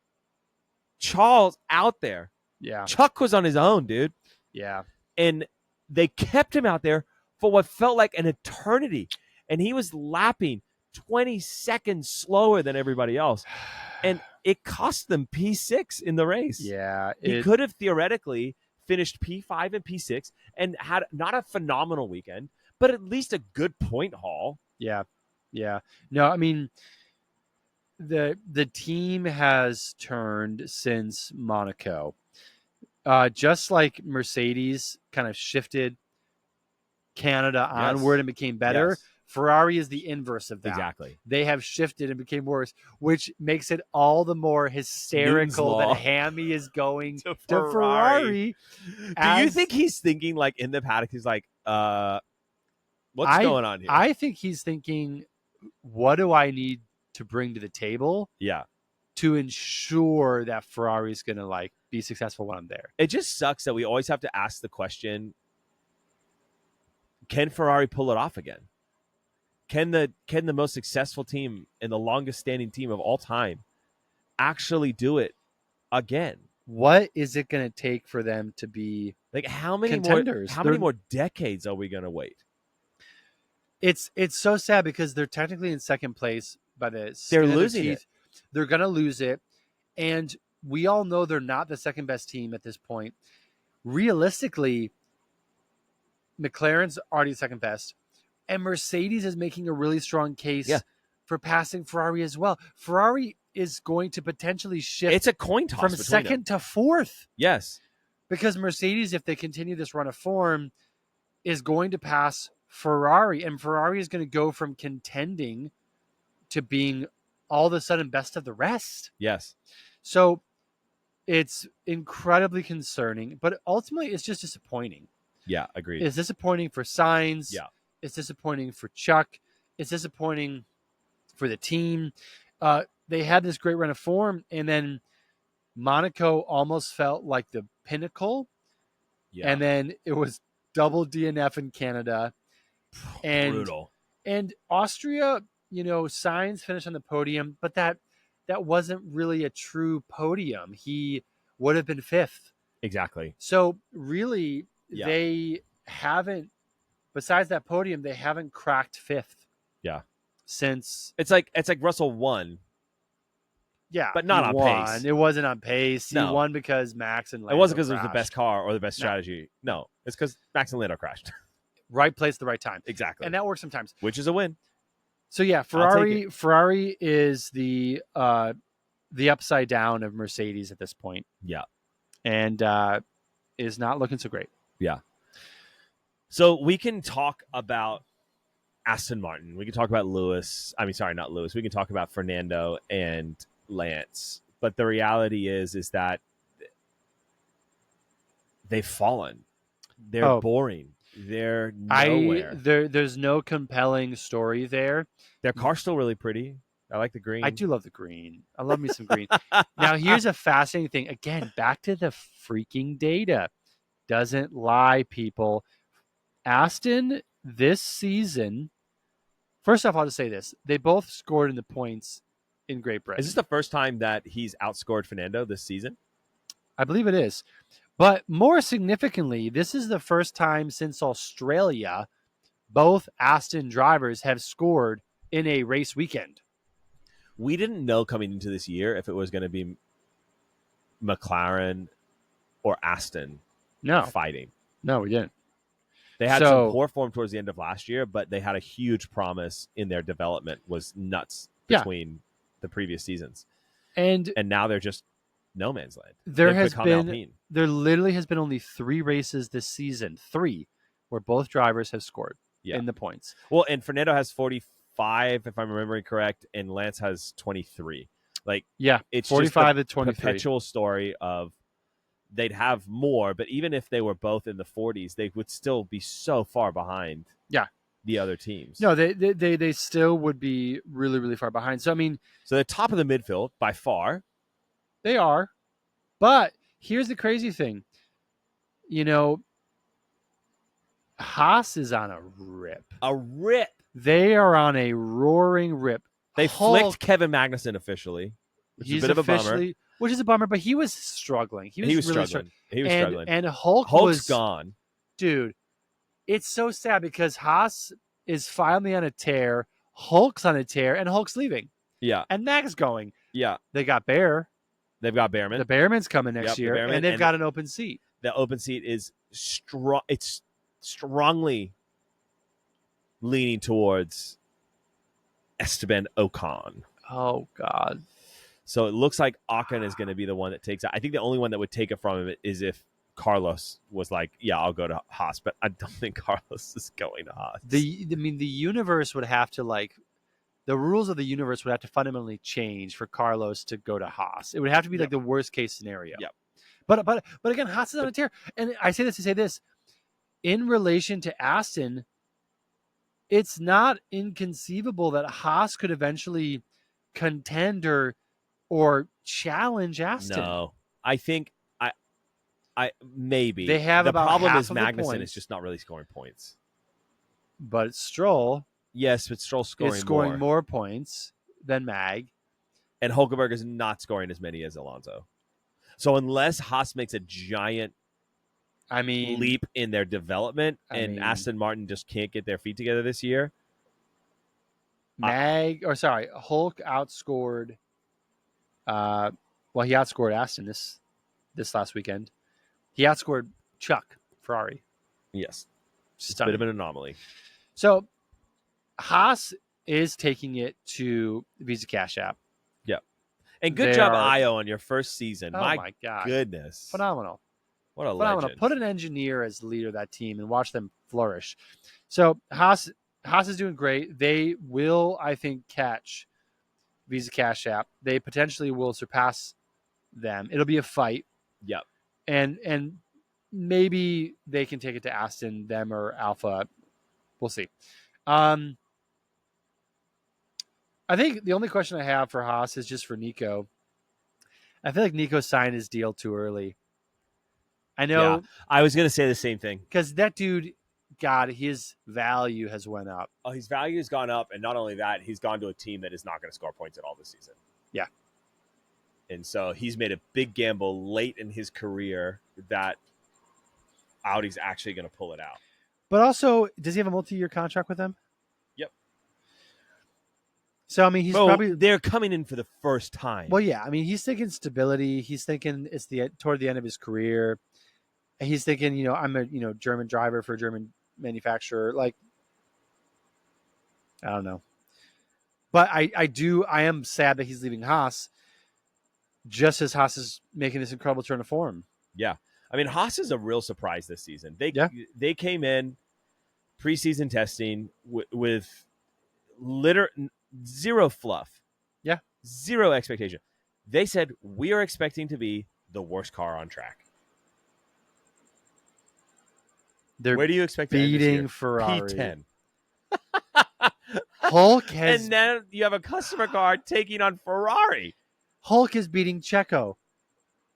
Charles out there. Yeah. Chuck was on his own, dude. Yeah. And they kept him out there for what felt like an eternity. And he was lapping 20 seconds slower than everybody else. And it cost them P6 in the race. Yeah. He could have theoretically finished P5 and P6 and had not a phenomenal weekend, but at least a good point haul. Yeah. Yeah. No, I mean, the team has turned since Monaco. Just like Mercedes kind of shifted Canada onward and became better. Yes. Ferrari is the inverse of that. Exactly. They have shifted and became worse, which makes it all the more hysterical that Hammy is going to Ferrari. Do you think he's thinking, like, in the paddock, he's like, what's going on here? I think he's thinking, what do I need to bring to the table? Yeah. To ensure that Ferrari's going to, like, be successful when I'm there. It just sucks that we always have to ask the question, can Ferrari pull it off again? Can the most successful team and the longest standing team of all time actually do it again? What is it going to take for them to be like how many contenders? Many more decades are we going to wait? It's so sad because they're technically in second place by the they're losing it. They're going to lose it, and we all know they're not the second best team at this point. Realistically, McLaren's already second best. And Mercedes is making a really strong case for passing Ferrari as well. Ferrari is going to potentially shift. It's a coin toss from second to 4th. Yes. Because Mercedes, if they continue this run of form, is going to pass Ferrari. And Ferrari is going to go from contending to being all of a sudden best of the rest. Yes. So it's incredibly concerning. But ultimately, it's just disappointing. Yeah, agreed. It's disappointing for Sainz. Yeah. It's disappointing for Chuck. It's disappointing for the team. They had this great run of form, and then Monaco almost felt like the pinnacle. Yeah. And then it was double DNF in Canada. And, brutal. And Austria, Sainz finished on the podium, but that wasn't really a true podium. He would have been 5th. Exactly. So really, Yeah. they haven't, besides that podium, they haven't cracked 5th. Yeah. Since it's like Russell won. Yeah, but not on pace. It wasn't on pace. No. He won because Max and Lando It wasn't because it crashed. was the best car or the best strategy. No, it's because Max and Lando crashed. Right place, the right time. Exactly. And that works sometimes. Which is a win. So yeah, Ferrari is the upside down of Mercedes at this point. Yeah. And is not looking so great. Yeah. So we can talk about Aston Martin. We can talk about Lewis. I mean, sorry, not Lewis. We can talk about Fernando and Lance. But the reality is that they've fallen. They're boring. They're nowhere. There's no compelling story there. Their car's still really pretty. I like the green. I do love the green. I love me some green. Now, here's a fascinating thing. Again, back to the freaking data. Doesn't lie, people. Aston this season, first off, I'll just say this. They both scored in the points in Great Britain. Is this the first time that he's outscored Fernando this season? I believe it is. But more significantly, this is the first time since Australia both Aston drivers have scored in a race weekend. We didn't know coming into this year if it was going to be McLaren or Aston fighting. No, we didn't. They had some poor form towards the end of last year, but they had a huge promise in their development. Was nuts between the previous seasons. And now they're just no man's land. There literally has been only 3 races this season, 3, where both drivers have scored in the points. Well, and Fernando has 45, if I'm remembering correct, and Lance has 23. It's 45 just to 23. Perpetual story of they'd have more, but even if they were both in the 40s, they would still be so far behind. The other teams. No, they still would be really, really far behind. So they're top of the midfield by far. They are, but here's the crazy thing. Haas is on a rip. A rip. They are on a roaring rip. They flicked Kevin Magnussen officially. He's a bit of a bummer. Which is a bummer, but he was struggling. He was really struggling. He was struggling. And Hulk's was gone. Dude, it's so sad because Haas is finally on a tear. Hulk's on a tear, and Hulk's leaving. Yeah. And Mag's going. Yeah. They got Bear. They've got Behrman. The Behrman's coming next year, and they've got an open seat. The open seat is strong. It's strongly leaning towards Esteban Ocon. Oh, God. So it looks like Ocon is going to be the one that takes it. I think the only one that would take it from him is if Carlos was like, yeah, I'll go to Haas. But I don't think Carlos is going to Haas. The universe would have to, the rules of the universe would have to fundamentally change for Carlos to go to Haas. It would have to be the worst case scenario. Yep. But again, Haas is on a tear. And I say this to say this. In relation to Aston, it's not inconceivable that Haas could eventually contend or challenge Aston. No. I think I maybe. They have the about problem half is of the Magnussen points. is just not really scoring points. But Stroll Yes, but Stroll's scoring more points than Mag. And Hulkenberg is not scoring as many as Alonso. So unless Haas makes a giant leap in their development and Aston Martin just can't get their feet together this year. Hulk outscored he outscored Aston this last weekend. He outscored Chuck Ferrari. Yes. It's Stunning. a bit of an anomaly. So Haas is taking it to Visa Cash App. Yep. And good job, Io, on your first season. Oh, my God. Goodness. Phenomenal. What a legend. Put an engineer as the leader of that team and watch them flourish. So Haas is doing great. They will, I think, catch Visa Cash App. They potentially will surpass them. It'll be a fight. Yep. And maybe they can take it to Aston, them or Alpha. We'll see. I think the only question I have for Haas is just for Nico. I feel like Nico signed his deal too early. I know. Yeah, I was going to say the same thing. Because that dude God, his value has went up. Oh, his value has gone up, and not only that, he's gone to a team that is not going to score points at all this season. Yeah. And so he's made a big gamble late in his career that Audi's actually going to pull it out. But also, does he have a multi-year contract with them? Yep. So, I mean, he's probably... They're coming in for the first time. Well, yeah. I mean, he's thinking stability. He's thinking it's toward the end of his career. And he's thinking, I'm a, German driver for a German manufacturer. Like, I don't know. But I am sad that he's leaving Haas, just as Haas is making this incredible turn of form. Yeah. I mean, Haas is a real surprise this season. They came in preseason testing with zero fluff. Yeah. Zero expectation. They said, we are expecting to be the worst car on track. Where do you expect to end this year? Ferrari. P10. Hulk has... And then you have a customer car taking on Ferrari. Hulk is beating Checo.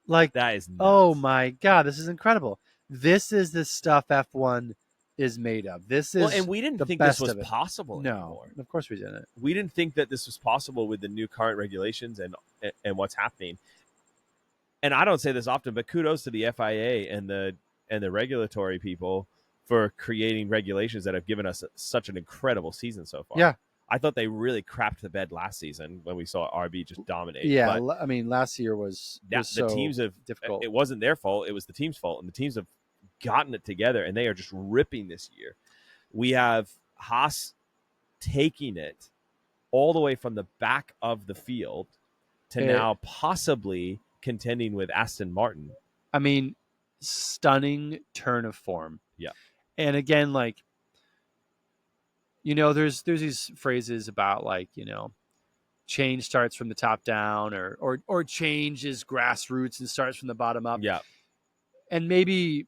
Like, that is nuts. Oh my God, this is incredible. This is the stuff F1 is made of. This is and we didn't think this was possible anymore. No, of course we didn't. We didn't think that this was possible with the new current regulations and what's happening. And I don't say this often, but kudos to the FIA and the regulatory people for creating regulations that have given us such an incredible season so far. Yeah. I thought they really crapped the bed last season when we saw RB just dominate. Yeah, I mean, last year was the teams have difficult. It wasn't their fault; it was the team's fault, and the teams have gotten it together, and they are just ripping this year. We have Haas taking it all the way from the back of the field to now possibly contending with Aston Martin. I mean, stunning turn of form. Yeah, and again, like, there's these phrases about, like, change starts from the top down, or change is grassroots and starts from the bottom up. Yeah. And maybe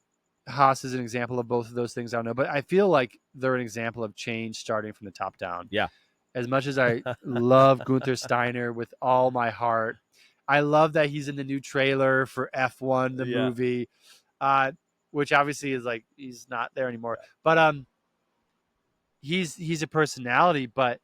Haas is an example of both of those things. I don't know, but I feel like they're an example of change starting from the top down. Yeah. As much as I love Gunther Steiner with all my heart, I love that he's in the new trailer for F1, the movie, which obviously is like, he's not there anymore. But he's a personality, but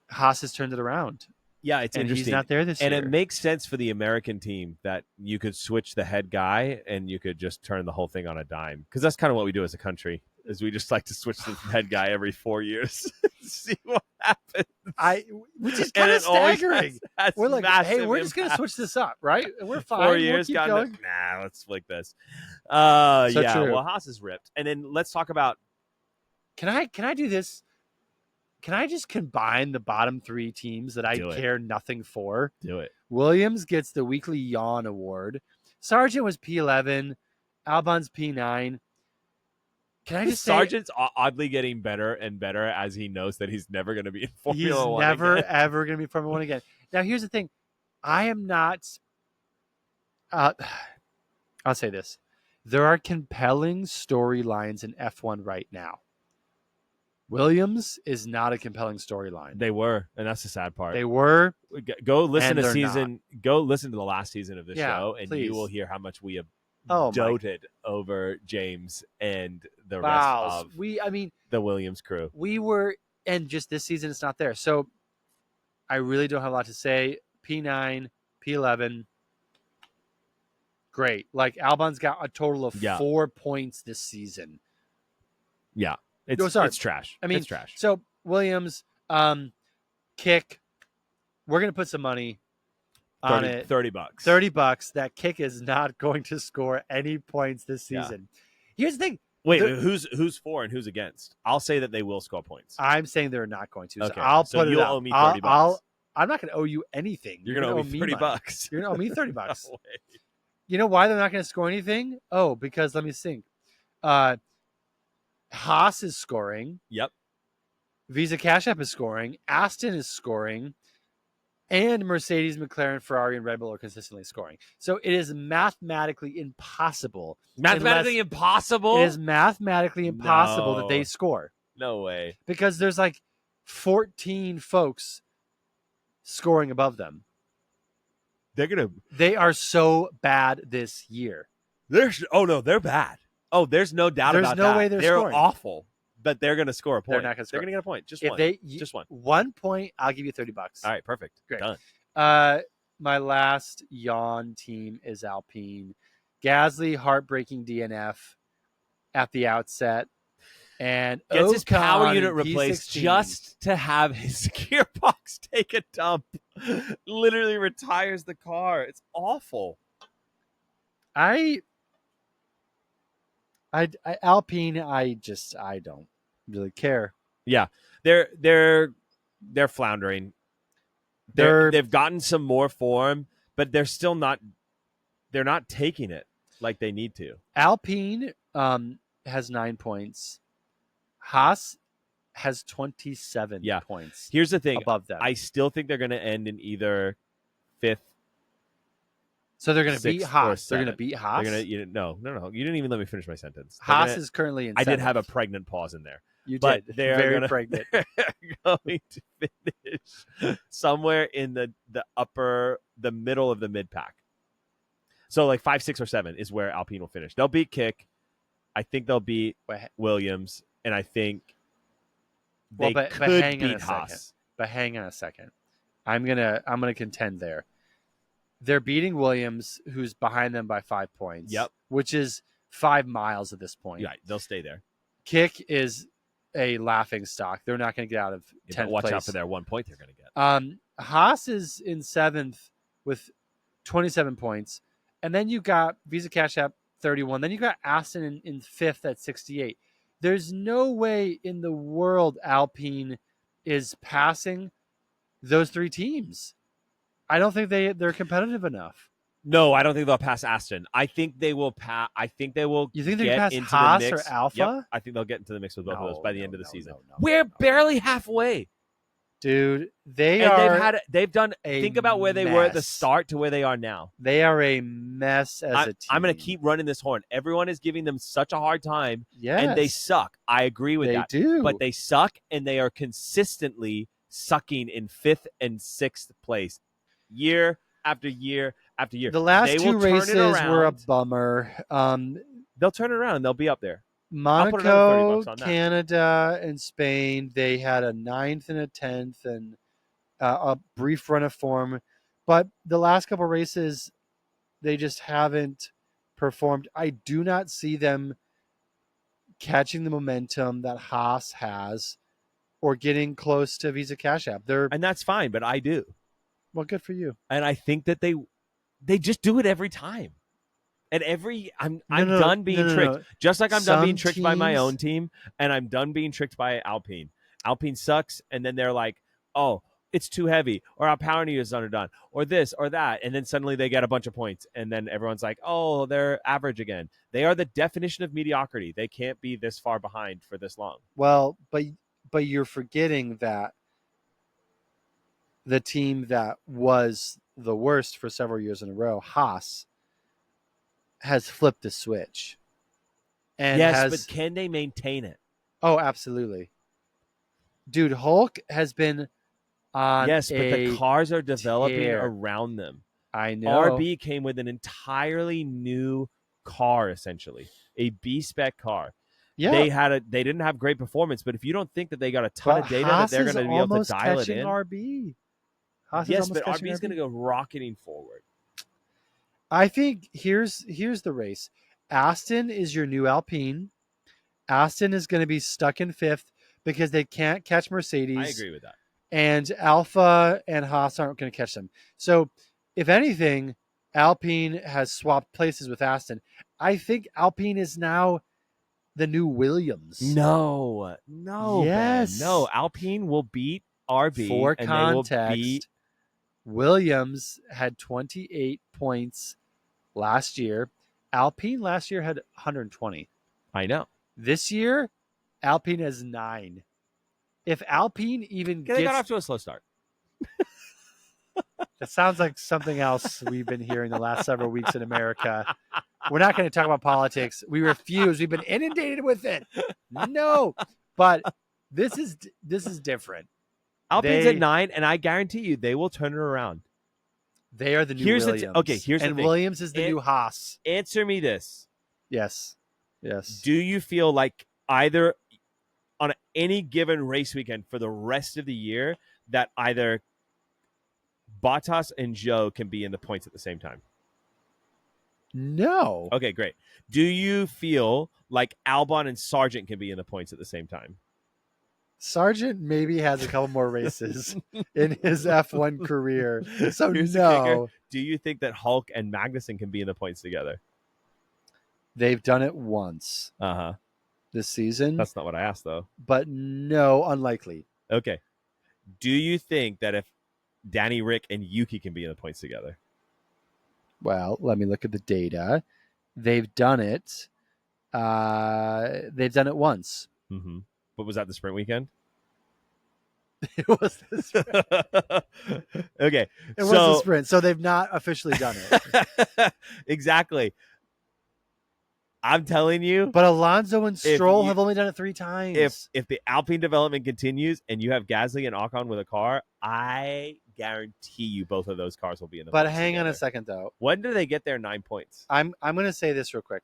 Haas has turned it around. Yeah, it's interesting. He's not there this year. And it makes sense for the American team that you could switch the head guy and you could just turn the whole thing on a dime. Because that's kind of what we do as a country, is we just like to switch the head guy every 4 years. See what happens. Which is kind of staggering. We're like, hey, we're just going to switch this up, right? We're fine. 4 years, we'll keep going. Nah, let's flick this. Yeah, true. Well, Haas is ripped. And then let's talk about... Can I do this? Can I just combine the bottom three teams that I care nothing for? Do it. Williams gets the weekly yawn award. Sargent was P11. Albon's P9. Can I just say... Sargent's oddly getting better and better as he knows that he's never going to be in Formula 1 He's never, again. ever going to be in Formula 1 again. Now, here's the thing. I am not... I'll say this. There are compelling storylines in F1 right now. Williams is not a compelling storyline. They were, and that's the sad part. They were. Go listen to season. Not. Go listen to the last season of the show, and please. You will hear how much we have doted over James and the rest of the Williams crew. We were, and just this season, it's not there. So I really don't have a lot to say. P9, P11, great. Like, Albon's got a total of 4 points this season. Yeah. It's trash. I mean, it's trash. So Williams, kick. We're gonna put some money on it. $30. $30. That kick is not going to score any points this season. Here's the thing. Wait, who's for and who's against? I'll say that they will score points. I'm saying they're not going to. Okay. So I'll put it you'll up. owe me $30. I'm not going to owe you anything. You're going to owe me $30. You're going to owe me $30. No way. You know why they're not going to score anything? Oh, because let me think. Haas is scoring. Yep. Visa Cash App is scoring. Aston is scoring. And Mercedes, McLaren, Ferrari, and Red Bull are consistently scoring. So it is mathematically impossible. Mathematically impossible? It is mathematically impossible that they score. No way. Because there's like 14 folks scoring above them. They are so bad this year. They're bad. Oh, there's no doubt There's about no that. way they're scoring. Awful, but they're going to score a point. They're not going to score. They're going to get a point. Just if one. they Just one. 1 point, I'll give you $30. All right, perfect. Great. Done. My last yawn team is Alpine. Gasly heartbreaking DNF at the outset, and gets his power Ocon unit in replaced P16. just to have his gearbox take a dump. Literally retires the car. It's awful. Alpine. I don't really care. Yeah, they're floundering. They've gotten some more form, but they're still not. They're not taking it like they need to. Alpine has 9 points. Haas has 27 points. Here's the thing. Above them. I still think they're going to end in either 5th. So they're going to beat Haas. They're going to beat Haas. They're going to no. You didn't even let me finish my sentence. Haas is currently in 7th. I did have a pregnant pause in there. You did. They're very pregnant. They're going to finish somewhere in the middle of the mid pack. So like 5, 6, or 7 is where Alpine will finish. They'll beat Kick. I think they'll beat Williams, and I think they could beat Haas. But hang on a second. I'm gonna contend there. They're beating Williams, who's behind them by 5 points. Yep. Which is 5 miles at this point. Yeah, they'll stay there. Kick is a laughing stock. They're not going to get out of 10th watch place. out for their 1 point they're going to get. Haas is in 7th with 27 points. And then you got Visa Cash App 31. Then you got Aston in 5th at 68. There's no way in the world Alpine is passing those 3 teams. I don't think they're competitive enough. No, I don't think they'll pass Aston. I think they will pass. I think they will. You think they can pass into Haas the mix. or Alpha? Yep, I think they'll get into the mix with both of those by the end of the season. No. We're barely halfway, dude. They've done. Think about where they were at the start to where they are now. They are a mess as a team. I'm going to keep running this horn. Everyone is giving them such a hard time, and they suck. I agree with that. They do, but they suck, and they are consistently sucking in 5th and 6th place, year after year after year. The last 2 races were a bummer. They'll turn it around. They'll be up there. Monaco, Canada, and Spain, they had a 9th and a 10th and a brief run of form. But the last couple of races, they just haven't performed. I do not see them catching the momentum that Haas has or getting close to Visa Cash App. And that's fine, but I do. Well, good for you. And I think that they just do it every time. And I'm done being tricked. No. Just like I'm done being tricked by my own team, and I'm done being tricked by Alpine. Alpine sucks, and then they're like, oh, it's too heavy, or our power unit is underdone, or this or that, and then suddenly they get a bunch of points, and then everyone's like, oh, they're average again. They are the definition of mediocrity. They can't be this far behind for this long. Well, but you're forgetting that the team that was the worst for several years in a row, Haas, has flipped the switch. And but can they maintain it? Oh, absolutely. Dude, Hulk has been on but the cars are developing around them. I know. RB came with an entirely new car, essentially. A B-spec car. Yeah. They didn't have great performance, but if you don't think that they got a ton of data Haas that they're going to be able to dial it in. RB. Yes, but RB is going to go rocketing forward. I think here's the race. Aston is your new Alpine. Aston is going to be stuck in 5th because they can't catch Mercedes. I agree with that. And Alpha and Haas aren't going to catch them. So, if anything, Alpine has swapped places with Aston. I think Alpine is now the new Williams. No. Yes. Ben. No, Alpine will beat RB. For and context, they will beat... Williams had 28 points last year. Alpine last year had 120. I know. This year, Alpine has 9. If Alpine even they got off to a slow start. That sounds like something else we've been hearing the last several weeks in America. We're not going to talk about politics. We refuse. We've been inundated with it. No, but this is different. Alpine's at 9, and I guarantee you they will turn it around. They are the new Williams. Here's the thing. Williams is the new Haas. Answer me this. Yes. Yes. Do you feel like either on any given race weekend for the rest of the year that either Bottas and Zhou can be in the points at the same time? No. Okay, great. Do you feel like Albon and Sargent can be in the points at the same time? Sargent maybe has a couple more races in his F1 career. So Here's the kicker. no. Do you think that Hulk and Magnussen can be in the points together? They've done it once Uh-huh. this season. That's not what I asked, though. But no, unlikely. Okay. Do you think that if Danny Rick and Yuki can be in the points together? Well, let me look at the data. They've done it. They've done it once. Mm-hmm. But was that the sprint weekend? It was the sprint. Okay. It was the sprint. So they've not officially done it. Exactly. I'm telling you. But Alonso and Stroll have only done it 3 times. If the Alpine development continues and you have Gasly and Ocon with a car, I guarantee you both of those cars will be in the But points hang on together. a second, though. When do they get their 9 points? I'm going to say this real quick.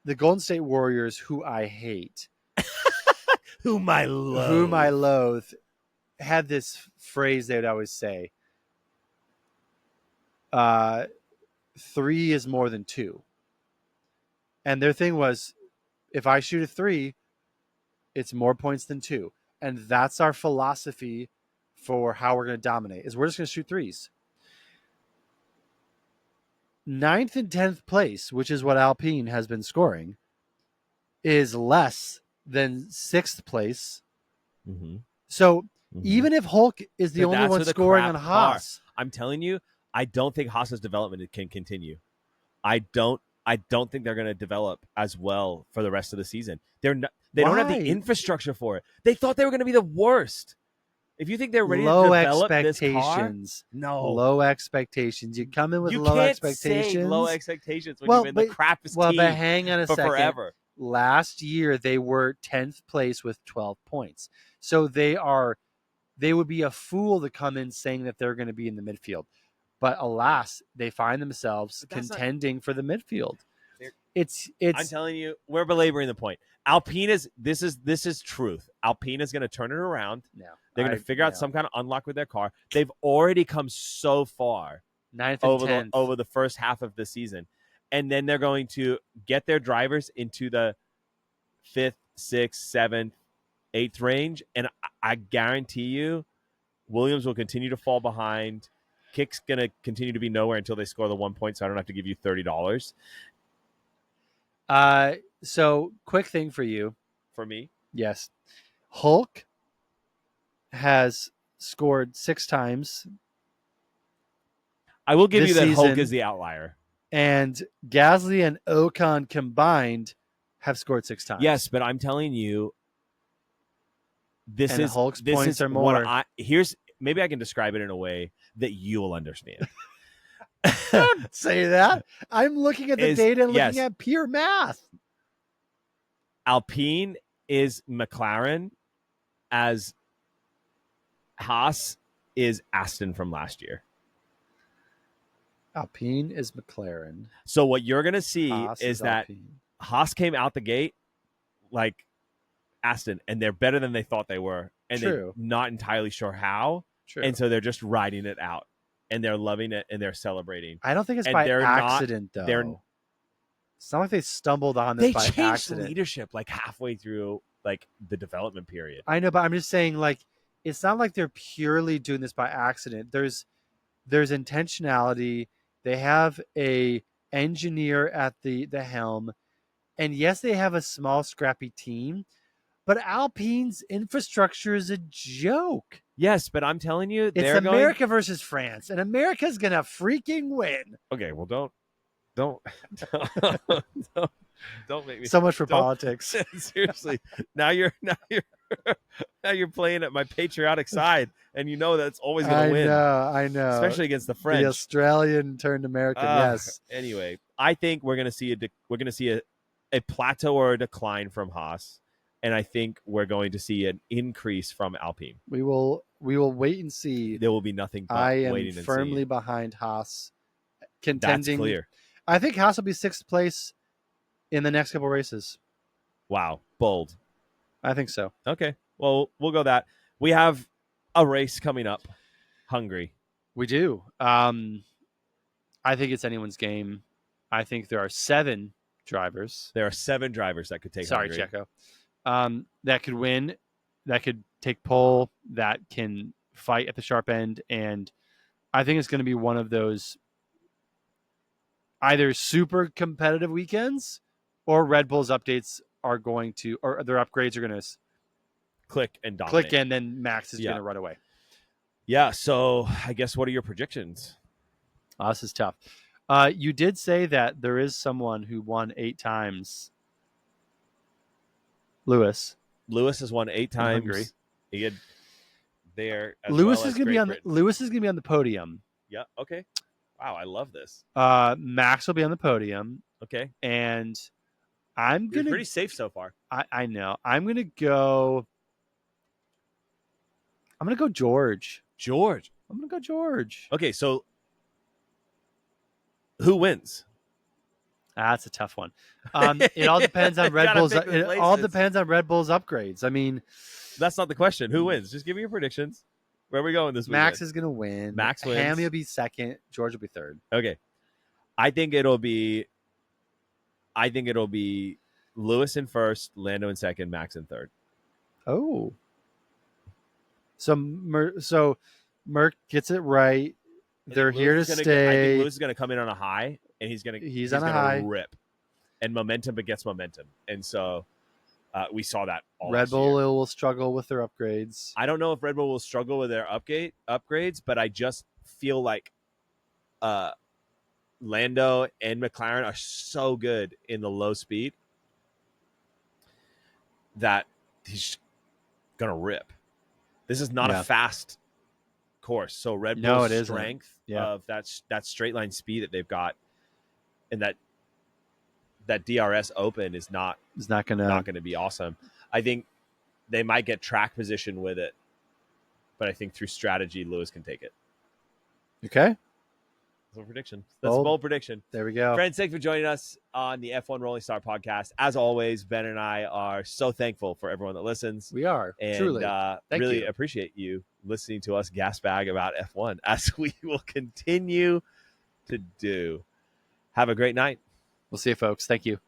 The Golden State Warriors, who I hate, Whom I loathe, had this phrase they would always say. 3 is more than 2. And their thing was, if I shoot a 3, it's more points than 2. And that's our philosophy for how we're going to dominate, is we're just going to shoot 3s. 9th and 10th place, which is what Alpine has been scoring, is less than 6th place. Mm-hmm. So even if Hulk is the only one scoring on Haas, I'm telling you, I don't think Haas's development can continue. I don't think they're going to develop as well for the rest of the season. They don't have the infrastructure for it. They thought they were going to be the worst. If you think they're ready to develop this car, no. Low expectations. You come in with low expectations. Say low expectations when you're in the crappiest team. But hang on a second. Forever. Last year they were 10th place with 12 points. So they would be a fool to come in saying that they're going to be in the midfield. But alas, they find themselves contending for the midfield. It's I'm telling you, we're belaboring the point. Alpine is this is truth. Alpine is going to turn it around. No, they're going to figure out some kind of unlock with their car. They've already come so far 9th and 10th over the first half of the season. And then they're going to get their drivers into the 5th, 6th, 7th, 8th range. And I guarantee you, Williams will continue to fall behind. Kick's going to continue to be nowhere until they score the 1 point, so I don't have to give you $30. So, quick thing for you. For me? Yes. Hulk has scored 6 times. I will give you that season, Hulk is the outlier. And Gasly and Ocon combined have scored 6 times. Yes, but I'm telling you, Hulk's points are more. Maybe I can describe it in a way that you will understand. Don't say that. I'm looking at the data and looking at pure math. Alpine is McLaren, as Haas is Aston from last year. Alpine is McLaren. So what you're going to see Haas is that Alpine. Haas came out the gate like Aston, and they're better than they thought they were. And they're not entirely sure how. True. And so they're just riding it out. And they're loving it, and they're celebrating. I don't think it's by accident, though. It's not like they stumbled on this by accident. They changed leadership like halfway through like the development period. I know, but I'm just saying, like, it's not like they're purely doing this by accident. There's intentionality. They have a engineer at the helm. And yes, they have a small, scrappy team. But Alpine's infrastructure is a joke. Yes, but I'm telling you, it's America versus France, and America's gonna freaking win. Okay, well, don't make me so much for politics. Seriously, now you're playing at my patriotic side, and you know that's always gonna win. I know, especially against the French. The Australian turned American. Yes. Anyway, I think we're gonna see a plateau or a decline from Haas. And I think we're going to see an increase from Alpine. We will wait and see. There will be nothing but waiting and see. I am firmly behind Haas. Contending. That's clear. I think Haas will be 6th place in the next couple races. Wow, bold. I think so. Okay, well, we'll go that. We have a race coming up, Hungary. We do. I think it's anyone's game. I think there are 7 drivers. There are 7 drivers that could take Hungary. Checo. That could win, that could take pole, that can fight at the sharp end. And I think it's going to be one of those either super competitive weekends or Red Bull's updates are going to, or their upgrades are going to click and dominate. and then Max is going to run away. Yeah, so I guess what are your predictions? Oh, this is tough. You did say that there is someone who won 8 times. Lewis has won 8 times. Hungary. He had there. Lewis is going to be on. Lewis is going to be on the podium. Yeah. Okay. Wow, I love this. Max will be on the podium. Okay. And I'm going to pretty safe so far. I know. I'm going to go George. I'm going to go George. Okay, so who wins? That's a tough one. It all depends on Red Bull's. It all depends on Red Bull's upgrades. I mean, that's not the question. Who wins? Just give me your predictions. Where are we going this weekend? Max is going to win. Max wins. Hammy will be second. George will be third. Okay, I think it'll be Lewis in first, Lando in second, Max in third. Oh, so Merc gets it right. They're here to stay. I think Lewis is going to come in on a high, and he's on a high rip, and momentum begets momentum, and so we saw that all Red Bull will struggle with their upgrades. I don't know if Red Bull will struggle with their upgrades, but I just feel like Lando and McLaren are so good in the low speed that he's going to rip. This is not a fast course, so Red Bull's strength of that straight line speed that they've got, and that DRS open is not going to be awesome. I think they might get track position with it, but I think through strategy, Lewis can take it. Okay. That's a prediction. That's a bold prediction. There we go. Friends, thanks for joining us on the F1 Rolling Star podcast. As always, Ben and I are so thankful for everyone that listens. We are. And truly. really appreciate you listening to us gas bag about F1 as we will continue to do. Have a great night. We'll see you, folks. Thank you.